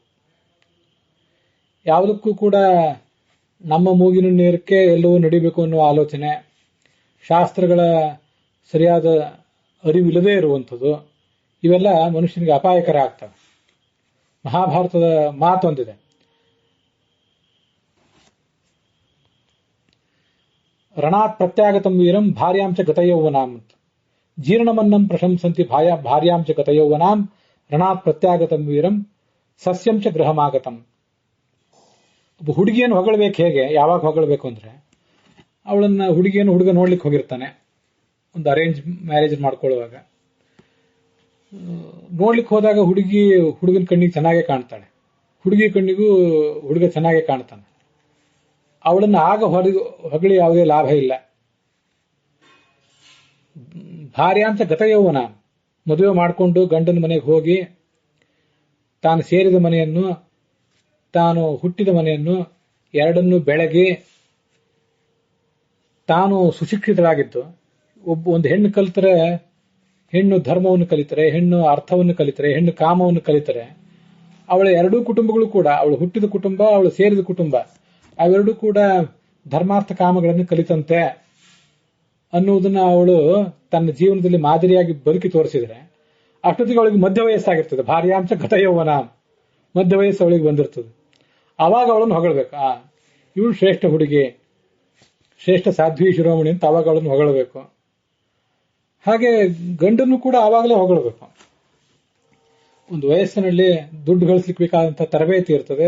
ಯಾವುದಕ್ಕೂ ಕೂಡ ನಮ್ಮ ಮೂಗಿನ ನೇರಕ್ಕೆ ಎಲ್ಲವೂ ನಡಿಬೇಕು ಅನ್ನುವ ಆಲೋಚನೆ, ಶಾಸ್ತ್ರಗಳ ಸರಿಯಾದ ಅರಿವಿಲ್ಲದೇ ಇರುವಂಥದ್ದು, ಇವೆಲ್ಲ ಮನುಷ್ಯನಿಗೆ ಅಪಾಯಕರ ಆಗ್ತವೆ. ಮಹಾಭಾರತದ ಮಾತೊಂದಿದೆ, ರಣಾತ್ ಪ್ರತ್ಯಾಗತಂ ವೀರಂ ಭಾರ್ಯಾಂಚ ಗತಯೌವನಾಂ ಅಂತ. ಜೀರ್ಣಮನ್ನಂ ಪ್ರಶಂಸಂತಿ ಭಾರ್ಯಾಂಚ ಗತಯೌವನಾಂ ರಣಾತ್ ಪ್ರತ್ಯಾಗತಂ ವೀರಂ ಸಸ್ಯಂಚ ಗೃಹಮಾಗತಂ. ಒಬ್ಬ ಹುಡುಗಿಯನ್ನು ಹೊಗಳಬೇಕು ಹೇಗೆ, ಯಾವಾಗ ಹೊಗಳಬೇಕು ಅಂದ್ರೆ, ಹುಡುಗಿಯನ್ನು ಹುಡುಗ ನೋಡ್ಲಿಕ್ಕೆ ಹೋಗಿರ್ತಾನೆ, ಒಂದು ಅರೇಂಜ್ ಮ್ಯಾರೇಜ್ ಮಾಡ್ಕೊಳ್ಳುವಾಗ. ನೋಡ್ಲಿಕ್ಕೆ ಹೋದಾಗ ಹುಡುಗನ ಕಣ್ಣಿಗೆ ಚೆನ್ನಾಗೇ ಕಾಣ್ತಾಳೆ, ಹುಡುಗಿ ಕಣ್ಣಿಗೂ ಹುಡುಗ ಚೆನ್ನಾಗೇ ಕಾಣ್ತಾನೆ. ಅವಳನ್ನು ಆಗ ಹೊಗಳಿ ಯಾವುದೇ ಲಾಭ ಇಲ್ಲ. ಭಾರ್ಯಾಂತ ಗತಯೌವನ, ಮದುವೆ ಮಾಡಿಕೊಂಡು ಗಂಡನ ಮನೆಗೆ ಹೋಗಿ ತಾನು ಸೇರಿದ ಮನೆಯನ್ನು, ತಾನು ಹುಟ್ಟಿದ ಮನೆಯನ್ನು ಎರಡನ್ನೂ ಬೆಳಗಿ ತಾನು ಸುಶಿಕ್ಷಿತರಾಗಿದ್ದು, ಒಂದು ಹೆಣ್ಣು ಕಲಿತರೆ, ಹೆಣ್ಣು ಧರ್ಮವನ್ನು ಕಲಿತರೆ, ಹೆಣ್ಣು ಅರ್ಥವನ್ನು ಕಲಿತರೆ, ಹೆಣ್ಣು ಕಾಮವನ್ನು ಕಲಿತರೆ, ಅವಳ ಎರಡೂ ಕುಟುಂಬಗಳು ಕೂಡ, ಅವಳು ಹುಟ್ಟಿದ ಕುಟುಂಬ, ಅವಳು ಸೇರಿದ ಕುಟುಂಬ, ಅವೆರಡೂ ಕೂಡ ಧರ್ಮಾರ್ಥ ಕಾಮಗಳನ್ನು ಕಲಿತಂತೆ ಅನ್ನುವುದನ್ನ ಅವಳು ತನ್ನ ಜೀವನದಲ್ಲಿ ಮಾದರಿಯಾಗಿ ಬದುಕಿ ತೋರಿಸಿದ್ರೆ, ಅಷ್ಟೊತ್ತಿಗೆ ಅವಳಿಗೆ ಮಧ್ಯ ವಯಸ್ಸಾಗಿರ್ತದೆ. ಭಾರ್ಯಾಂಶ ಗತಯೌವನ, ಮಧ್ಯ ವಯಸ್ಸು ಅವಳಿಗೆ ಬಂದಿರ್ತದೆ. ಆವಾಗ ಅವಳನ್ನು ಹೊಗಳಬೇಕು, ಇವಳು ಶ್ರೇಷ್ಠ ಹುಡುಗಿ, ಶ್ರೇಷ್ಠ ಸಾಧ್ವಿ ಶಿರೋಮಣಿ ಅಂತ ಆವಾಗ ಅವಳನ್ನು ಹೊಗಳಬೇಕು. ಹಾಗೆ ಗಂಡನ್ನು ಕೂಡ ಆವಾಗಲೇ ಹೊಗಳಬೇಕು. ಒಂದು ವಯಸ್ಸಿನಲ್ಲಿ ದುಡ್ಡು ಗಳಿಸ್ಲಿಕ್ಕೆ ಬೇಕಾದಂತಹ ತರಬೇತಿ ಇರ್ತದೆ,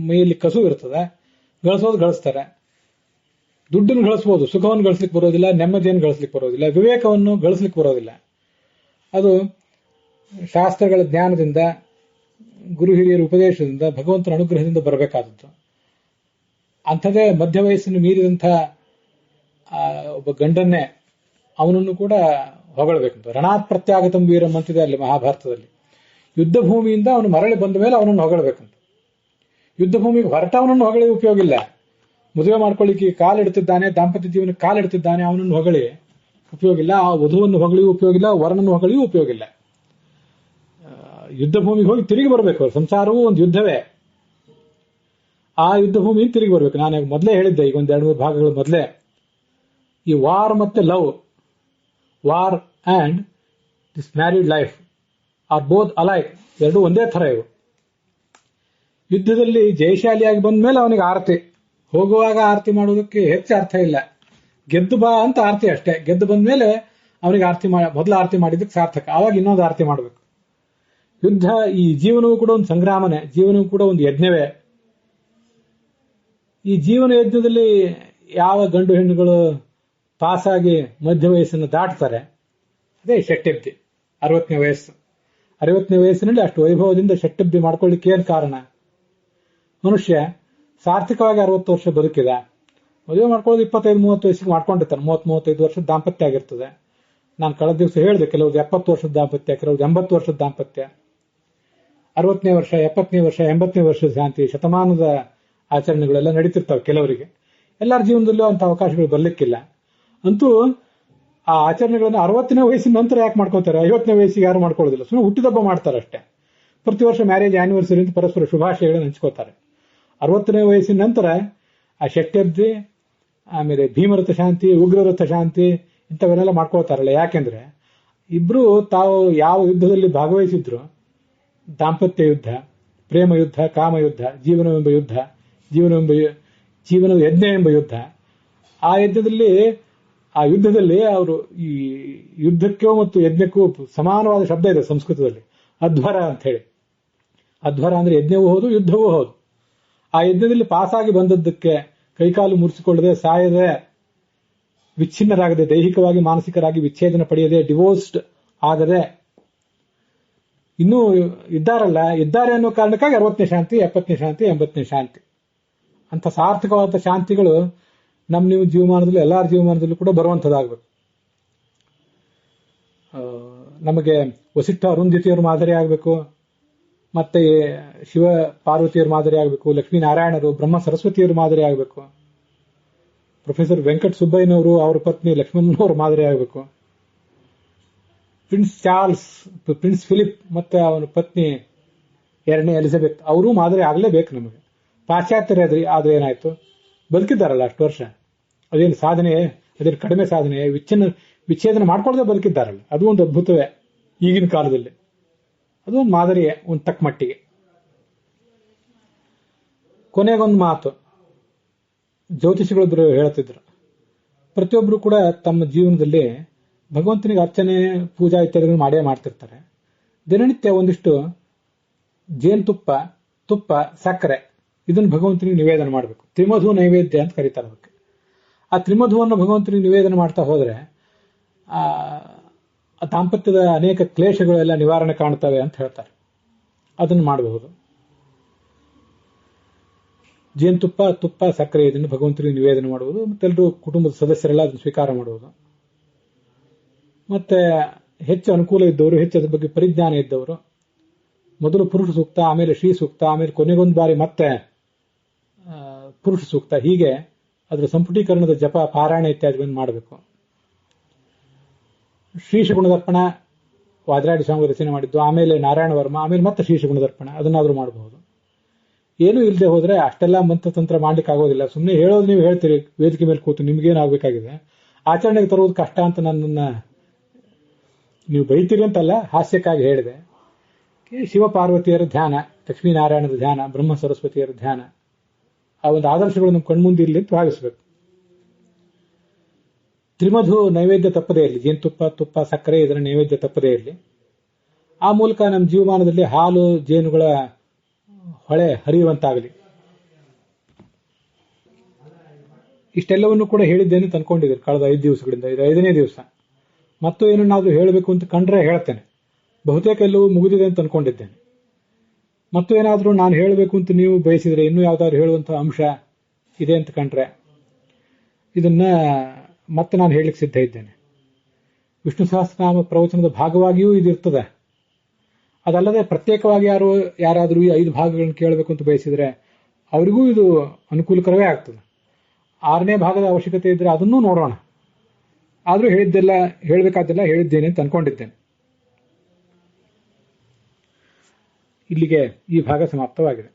ಮೈಯಲ್ಲಿ ಕಸು ಇರ್ತದೆ, ಗಳಿಸ್ತಾರೆ. ದುಡ್ಡನ್ನು ಗಳಿಸಬಹುದು, ಸುಖವನ್ನು ಗಳಿಸ್ಲಿಕ್ಕೆ ಬರೋದಿಲ್ಲ, ನೆಮ್ಮದಿಯನ್ನು ಗಳಿಸ್ಲಿಕ್ಕೆ ಬರೋದಿಲ್ಲ, ವಿವೇಕವನ್ನು ಗಳಿಸ್ಲಿಕ್ಕೆ ಬರೋದಿಲ್ಲ. ಅದು ಶಾಸ್ತ್ರಗಳ ಜ್ಞಾನದಿಂದ, ಗುರು ಹಿರಿಯರ ಉಪದೇಶದಿಂದ, ಭಗವಂತನ ಅನುಗ್ರಹದಿಂದ ಬರಬೇಕಾದದ್ದು. ಅಂಥದೇ ಮಧ್ಯ ವಯಸ್ಸನ್ನು ಮೀರಿದಂಥ ಒಬ್ಬ ಗಂಡನ್ನೇ, ಅವನನ್ನು ಕೂಡ ಹೊಗಳಬೇಕಂತ. ರಣಾತ್ ಪ್ರತ್ಯಾಗತಂ ವೀರಂ ಅಂತಿದೆ ಅಲ್ಲಿ ಮಹಾಭಾರತದಲ್ಲಿ. ಯುದ್ಧ ಭೂಮಿಯಿಂದ ಅವನು ಮರಳಿ ಬಂದ ಮೇಲೆ ಅವನನ್ನು ಹೊಗಳಬೇಕಂತ. ಯುದ್ಧ ಭೂಮಿಗೆ ಹೊರಟವನನ್ನು ಹೊಗಳಿ ಉಪಯೋಗ ಇಲ್ಲ. ಮದುವೆ ಮಾಡ್ಕೊಳ್ಳಿಕ್ಕೆ ಕಾಲಿಡ್ತಿದ್ದಾನೆ, ದಾಂಪತ್ಯ ಜೀವನಕ್ಕೆ ಕಾಲಿಡ್ತಿದ್ದಾನೆ, ಅವನನ್ನು ಹೊಗಳಿ ಉಪಯೋಗ ಇಲ್ಲ. ಆ ವಧುವನ್ನು ಹೊಗಳಿಯೂ ಉಪಯೋಗ ಇಲ್ಲ, ವರನನ್ನು ಹೊಗಳಿಯೂ ಉಪಯೋಗ ಇಲ್ಲ. ಯುದ್ಧ ಭೂಮಿಗೆ ಹೋಗಿ ತಿರುಗಿ ಬರಬೇಕು. ಸಂಸಾರವೂ ಒಂದು ಯುದ್ಧವೇ. ಆ ಯುದ್ಧ ಭೂಮಿಯಿಂದ ತಿರುಗಿ ಬರಬೇಕು. ನಾನು ಮೊದಲೇ ಹೇಳಿದ್ದೆ, ಈಗ ಒಂದು 2-3 ಭಾಗಗಳ ಮೊದಲೇ, ಈ ವಾರ್ ಮತ್ತೆ love, war and this married life are both alike, ಎರಡೂ ಒಂದೇ ಥರ ಇವು. ಯುದ್ಧದಲ್ಲಿ ಜಯಶಾಲಿಯಾಗಿ ಬಂದ ಮೇಲೆ ಅವನಿಗೆ ಆರತಿ, ಹೋಗುವಾಗ ಆರತಿ ಮಾಡೋದಕ್ಕೆ ಹೆಚ್ಚು ಅರ್ಥ ಇಲ್ಲ. ಗೆದ್ದು ಬಾ ಅಂತ ಆರತಿ ಅಷ್ಟೇ. ಗೆದ್ದು ಬಂದ ಮೇಲೆ ಅವನಿಗೆ ಮೊದಲು ಆರತಿ ಮಾಡಿದ್ದಕ್ಕೆ ಸಾರ್ಥಕ, ಆವಾಗ ಇನ್ನೊಂದು ಆರತಿ ಮಾಡಬೇಕು. ಯುದ್ಧ, ಈ ಜೀವನವೂ ಕೂಡ ಒಂದು ಸಂಗ್ರಾಮನೇ, ಜೀವನವೂ ಕೂಡ ಒಂದು ಯಜ್ಞವೇ. ಈ ಜೀವನ ಯಜ್ಞದಲ್ಲಿ ಯಾವ ಗಂಡು ಹೆಣ್ಣುಗಳು ಪಾಸಾಗಿ ಮಧ್ಯ ವಯಸ್ಸನ್ನು ದಾಟ್ತಾರೆ, ಅದೇ ಷಟ್ಯಬ್ದಿ, 60ನೇ ವಯಸ್ಸು. 60ನೇ ವಯಸ್ಸಿನಲ್ಲಿ ಅಷ್ಟು ವೈಭವದಿಂದ ಷಟ್ಯಬ್ದಿ ಮಾಡ್ಕೊಳ್ಳಿಕ್ಕೆ ಏನು ಕಾರಣ? ಮನುಷ್ಯ ಸಾರ್ಥಕವಾಗಿ 60 ವರ್ಷ ಬದುಕಿದ, ಮದುವೆ ಮಾಡ್ಕೊಳ್ಳೋದು 25-30 ವಯಸ್ಸಿಗೆ ಮಾಡ್ಕೊಂಡಿರ್ತಾನೆ. 30-35 ವರ್ಷದ ದಾಂಪತ್ಯ ಆಗಿರ್ತದೆ. ನಾನು ಕಳೆದ ದಿವಸ ಹೇಳಿದೆ, ಕೆಲವ್ರು 70 ವರ್ಷದ ದಾಂಪತ್ಯ, ಕೆಲವ್ರು 80 ವರ್ಷದ ದಾಂಪತ್ಯ, 60ನೇ ವರ್ಷ, 70ನೇ ವರ್ಷ, 80ನೇ ವರ್ಷದ ಶಾಂತಿ, ಶತಮಾನದ ಆಚರಣೆಗಳೆಲ್ಲ ನಡೀತಿರ್ತಾವೆ ಕೆಲವರಿಗೆ. ಎಲ್ಲರ ಜೀವನದಲ್ಲೂ ಅಂತ ಅವಕಾಶಗಳು ಬರ್ಲಿಕ್ಕಿಲ್ಲ. ಅಂತೂ ಆ ಆಚರಣೆಗಳನ್ನು 60ನೇ ವಯಸ್ಸಿನ ನಂತರ ಯಾಕೆ ಮಾಡ್ಕೋತಾರೆ? 50ನೇ ವಯಸ್ಸಿಗೆ ಯಾರು ಮಾಡ್ಕೊಳ್ಳೋದಿಲ್ಲ, ಸುಮ್ಮನೆ ಹುಟ್ಟಿದಬ್ಬ ಮಾಡ್ತಾರೆ ಅಷ್ಟೇ. ಪ್ರತಿ ವರ್ಷ ಮ್ಯಾರೇಜ್ ಆನಿವರ್ಸರಿ ಅಂತ ಪರಸ್ಪರ ಶುಭಾಶಯಗಳನ್ನು ಹಂಚ್ಕೋತಾರೆ. 60ನೇ ವಯಸ್ಸಿನ ನಂತರ ಆ ಷಟ್ಯಬ್ದಿ, ಆಮೇಲೆ ಭೀಮರಥ ಶಾಂತಿ, ಉಗ್ರರಥ ಶಾಂತಿ ಇಂಥವನ್ನೆಲ್ಲ ಮಾಡ್ಕೊಳ್ತಾರಲ್ಲ. ಯಾಕೆಂದ್ರೆ ಇಬ್ರು ತಾವು ಯಾವ ಯುದ್ಧದಲ್ಲಿ ಭಾಗವಹಿಸಿದ್ರು, ದಾಂಪತ್ಯ ಯುದ್ಧ, ಪ್ರೇಮ ಯುದ್ಧ, ಕಾಮ ಯುದ್ಧ, ಜೀವನವೆಂಬ ಯುದ್ಧ, ಜೀವನದ ಯಜ್ಞ ಎಂಬ ಯುದ್ಧ, ಆ ಯುದ್ಧದಲ್ಲಿ ಆ ಯುದ್ಧದಲ್ಲಿ ಅವರು ಈ ಯುದ್ಧಕ್ಕೂ ಮತ್ತು ಯಜ್ಞಕ್ಕೂ ಸಮಾನವಾದ ಶಬ್ದ ಇದೆ ಸಂಸ್ಕೃತದಲ್ಲಿ, ಅಧ್ವರ ಅಂತ ಹೇಳಿ. ಅಧ್ವರ ಅಂದ್ರೆ ಯಜ್ಞವೂ ಹೌದು, ಯುದ್ಧವೂ ಹೌದು. ಆ ಯಜ್ಞದಲ್ಲಿ ಪಾಸಾಗಿ ಬಂದದ್ದಕ್ಕೆ ಕೈಕಾಲು ಮುರಿಸಿಕೊಳ್ಳದೆ, ಸಾಯದೆ, ವಿಚ್ಛಿನ್ನರಾಗದೆ, ದೈಹಿಕವಾಗಿ ಮಾನಸಿಕರಾಗಿ ವಿಚ್ಛೇದನ ಪಡೆಯದೆ, ಡಿವೋರ್ಸ್ಡ್ ಆಗದೆ ಇನ್ನೂ ಇದ್ದಾರೆ ಅನ್ನೋ ಕಾರಣಕ್ಕಾಗಿ 60ನೇ ಶಾಂತಿ, 70ನೇ ಶಾಂತಿ, 80ನೇ ಶಾಂತಿ ಅಂತ ಸಾರ್ಥಕವಾದ ಶಾಂತಿಗಳು ನಿಮ್ಮ ಜೀವಮಾನದಲ್ಲೂ ಎಲ್ಲರ ಜೀವಮಾನದಲ್ಲೂ ಕೂಡ ಬರುವಂತದ್ದಾಗಬೇಕು. ನಮಗೆ ವಸಿಷ್ಠ ಅರುಂಧತಿಯವರು ಮಾದರಿ ಆಗಬೇಕು, ಮತ್ತೆ ಶಿವ ಪಾರ್ವತಿಯವರು ಮಾದರಿ ಆಗಬೇಕು, ಲಕ್ಷ್ಮೀನಾರಾಯಣರು ಬ್ರಹ್ಮ ಸರಸ್ವತಿಯವರು ಮಾದರಿ ಆಗಬೇಕು, ಪ್ರೊಫೆಸರ್ ವೆಂಕಟ ಸುಬ್ಬಯ್ಯನವರು ಅವರ ಪತ್ನಿ ಲಕ್ಷ್ಮಣನವರು ಮಾದರಿ ಆಗಬೇಕು, ಪ್ರಿನ್ಸ್ ಚಾರ್ಲ್ಸ್, ಪ್ರಿನ್ಸ್ ಫಿಲಿಪ್ ಮತ್ತೆ ಅವನ ಪತ್ನಿ 2ನೇ ಎಲಿಜಬೆತ್ ಅವರು ಮಾದರಿ ಆಗಲೇಬೇಕು ನಮಗೆ. ಪಾಶ್ಚಾತ್ಯರಾದ್ರಿ ಆದ್ರೆ ಏನಾಯ್ತು, ಬದುಕಿದ್ದಾರಲ್ಲ ಅಷ್ಟು ವರ್ಷ, ಅದೇನು ಸಾಧನೆ, ಅದೇನು ಕಡಿಮೆ ಸಾಧನೆ, ವಿಚ್ಛೇದನ ಮಾಡ್ಕೊಳ್ಳದೆ ಬದುಕಿದ್ದಾರಲ್ಲ, ಅದು ಒಂದು ಅದ್ಭುತವೇ ಈಗಿನ ಕಾಲದಲ್ಲಿ. ಅದು ಒಂದು ಮಾದರಿಯೇ ಒಂದು ತಕ್ಕ ಮಟ್ಟಿಗೆ. ಕೊನೆಗೊಂದು ಮಾತು ಜ್ಯೋತಿಷಿಗಳೊಬ್ರು ಹೇಳ್ತಿದ್ರು, ಪ್ರತಿಯೊಬ್ರು ಕೂಡ ತಮ್ಮ ಜೀವನದಲ್ಲಿ ಭಗವಂತನಿಗೆ ಅರ್ಚನೆ, ಪೂಜಾ ಇತ್ಯಾದಿಗಳು ಮಾಡೇ ಮಾಡ್ತಿರ್ತಾರೆ. ದಿನನಿತ್ಯ ಒಂದಿಷ್ಟು ಜೇನುತುಪ್ಪ, ತುಪ್ಪ, ಸಕ್ಕರೆ ಇದನ್ನು ಭಗವಂತನಿಗೆ ನಿವೇದನೆ ಮಾಡಬೇಕು. ತ್ರಿಮಧು ನೈವೇದ್ಯ ಅಂತ ಕರೀತಾರೆ ಅದಕ್ಕೆ. ಆ ತ್ರಿಮಧುವನ್ನು ಭಗವಂತನಿಗೆ ನಿವೇದನೆ ಮಾಡ್ತಾ ಹೋದ್ರೆ ಆ ದಾಂಪತ್ಯದ ಅನೇಕ ಕ್ಲೇಶಗಳೆಲ್ಲ ನಿವಾರಣೆ ಕಾಣ್ತವೆ ಅಂತ ಹೇಳ್ತಾರೆ. ಅದನ್ನು ಮಾಡಬಹುದು. ಜೇನುತುಪ್ಪ, ತುಪ್ಪ, ಸಕ್ಕರೆ ಇದನ್ನು ಭಗವಂತನಿಗೆ ನಿವೇದನೆ ಮಾಡುವುದು. ಮತ್ತೆಲ್ಲರೂ ಕುಟುಂಬದ ಸದಸ್ಯರೆಲ್ಲ ಅದನ್ನು ಸ್ವೀಕಾರ ಮಾಡುವುದು. ಮತ್ತೆ ಹೆಚ್ಚು ಅನುಕೂಲ ಇದ್ದವರು, ಹೆಚ್ಚು ಅದ್ರ ಬಗ್ಗೆ ಪರಿಜ್ಞಾನ ಇದ್ದವರು ಮೊದಲು ಪುರುಷ ಸೂಕ್ತ, ಆಮೇಲೆ ಶ್ರೀ ಸೂಕ್ತ, ಆಮೇಲೆ ಕೊನೆಗೊಂದು ಬಾರಿ ಮತ್ತೆ ಪುರುಷ ಸೂಕ್ತ, ಹೀಗೆ ಅದರ ಸಂಪುಟೀಕರಣದ ಜಪ, ಪಾರಾಯಣ ಇತ್ಯಾದಿಗಳನ್ನು ಮಾಡಬೇಕು. ಶ್ರೀಶ ಗುಣದರ್ಪಣ ವಾದಿರಾಜ ಸ್ವಾಮಿ ರಚನೆ ಮಾಡಿದ್ದು, ಆಮೇಲೆ ನಾರಾಯಣ ವರ್ಮ, ಆಮೇಲೆ ಮತ್ತೆ ಶ್ರೀಶ ಗುಣದರ್ಪಣ, ಅದನ್ನಾದ್ರೂ ಮಾಡಬಹುದು. ಏನೂ ಇಲ್ಲದೆ ಹೋದ್ರೆ ಅಷ್ಟೆಲ್ಲ ಮಂತ್ರತಂತ್ರ ಮಾಡ್ಲಿಕ್ಕೆ ಆಗೋದಿಲ್ಲ. ಸುಮ್ಮನೆ ಹೇಳೋದು ನೀವು ಹೇಳ್ತೀರಿ ವೇದಿಕೆ ಮೇಲೆ ಕೂತು, ನಿಮ್ಗೇನಾಗಬೇಕಾಗಿದೆ, ಆಚರಣೆಗೆ ತರುವುದು ಕಷ್ಟ ಅಂತ ನನ್ನನ್ನ ನೀವು ಬೈತೀರಿ ಅಂತಲ್ಲ, ಹಾಸ್ಯಕ್ಕಾಗಿ ಹೇಳಿದೆ. ಶಿವ ಪಾರ್ವತಿಯರ ಧ್ಯಾನ, ಲಕ್ಷ್ಮೀನಾರಾಯಣದ ಧ್ಯಾನ, ಬ್ರಹ್ಮ ಸರಸ್ವತಿಯರ ಧ್ಯಾನ, ಆ ಒಂದು ಆದರ್ಶಗಳು ನಮ್ಮ ಕಣ್ಮುಂದಿರಲಿ ಅಂತ ಭಾವಿಸಬೇಕು. ತ್ರಿಮಧು ನೈವೇದ್ಯ ತಪ್ಪದೇ ಇರಲಿ, ಜೇನುತುಪ್ಪ, ತುಪ್ಪ, ಸಕ್ಕರೆ ಇದರ ನೈವೇದ್ಯ ತಪ್ಪದೇ ಇರಲಿ. ಆ ಮೂಲಕ ನಮ್ಮ ಜೀವಮಾನದಲ್ಲಿ ಹಾಲು, ಜೇನುಗಳ ಹೊಳೆ ಹರಿಯುವಂತಾಗಲಿ. ಇಷ್ಟೆಲ್ಲವನ್ನು ಕೂಡ ಹೇಳಿದ್ದೇನೆ ತಂದ್ಕೊಂಡಿದ್ದೀನಿ ಕಳೆದ 5 ದಿವಸಗಳಿಂದ. ಇದು 5ನೇ ದಿವಸ. ಮತ್ತು ಏನನ್ನಾದ್ರೂ ಹೇಳಬೇಕು ಅಂತ ಕಂಡ್ರೆ ಹೇಳ್ತೇನೆ. ಬಹುತೇಕ ಎಲ್ಲವೂ ಮುಗಿದಿದೆ ಅಂತ ಅನ್ಕೊಂಡಿದ್ದೇನೆ. ಮತ್ತು ಏನಾದರೂ ನಾನು ಹೇಳಬೇಕು ಅಂತ ನೀವು ಬಯಸಿದ್ರೆ, ಇನ್ನೂ ಯಾವ್ದಾದ್ರು ಹೇಳುವಂತಹ ಅಂಶ ಇದೆ ಅಂತ ಕಂಡ್ರೆ ಇದನ್ನ ಮತ್ತೆ ನಾನು ಹೇಳಲಿಕ್ಕೆ ಸಿದ್ಧ ಇದ್ದೇನೆ. ವಿಷ್ಣು ಸಹಸ್ರನಾಮ ಪ್ರವಚನದ ಭಾಗವಾಗಿಯೂ ಇದಿರ್ತದೆ. ಅದಲ್ಲದೆ ಪ್ರತ್ಯೇಕವಾಗಿ ಯಾರಾದರೂ ಈ 5 ಭಾಗಗಳನ್ನು ಕೇಳಬೇಕು ಅಂತ ಬಯಸಿದ್ರೆ ಅವರಿಗೂ ಇದು ಅನುಕೂಲಕರವೇ ಆಗ್ತದೆ. 6ನೇ ಭಾಗದ ಅವಶ್ಯಕತೆ ಇದ್ರೆ ಅದನ್ನೂ ನೋಡೋಣ. ಆದರೂ ಹೇಳಬೇಕಾದ್ದೆಲ್ಲ ಹೇಳಿದ್ದೇನೆ ಅಂತ ಅನ್ಕೊಂಡಿದ್ದೇನೆ. ಇಲ್ಲಿಗೆ ಈ ಭಾಗ ಸಮಾಪ್ತವಾಗಿದೆ.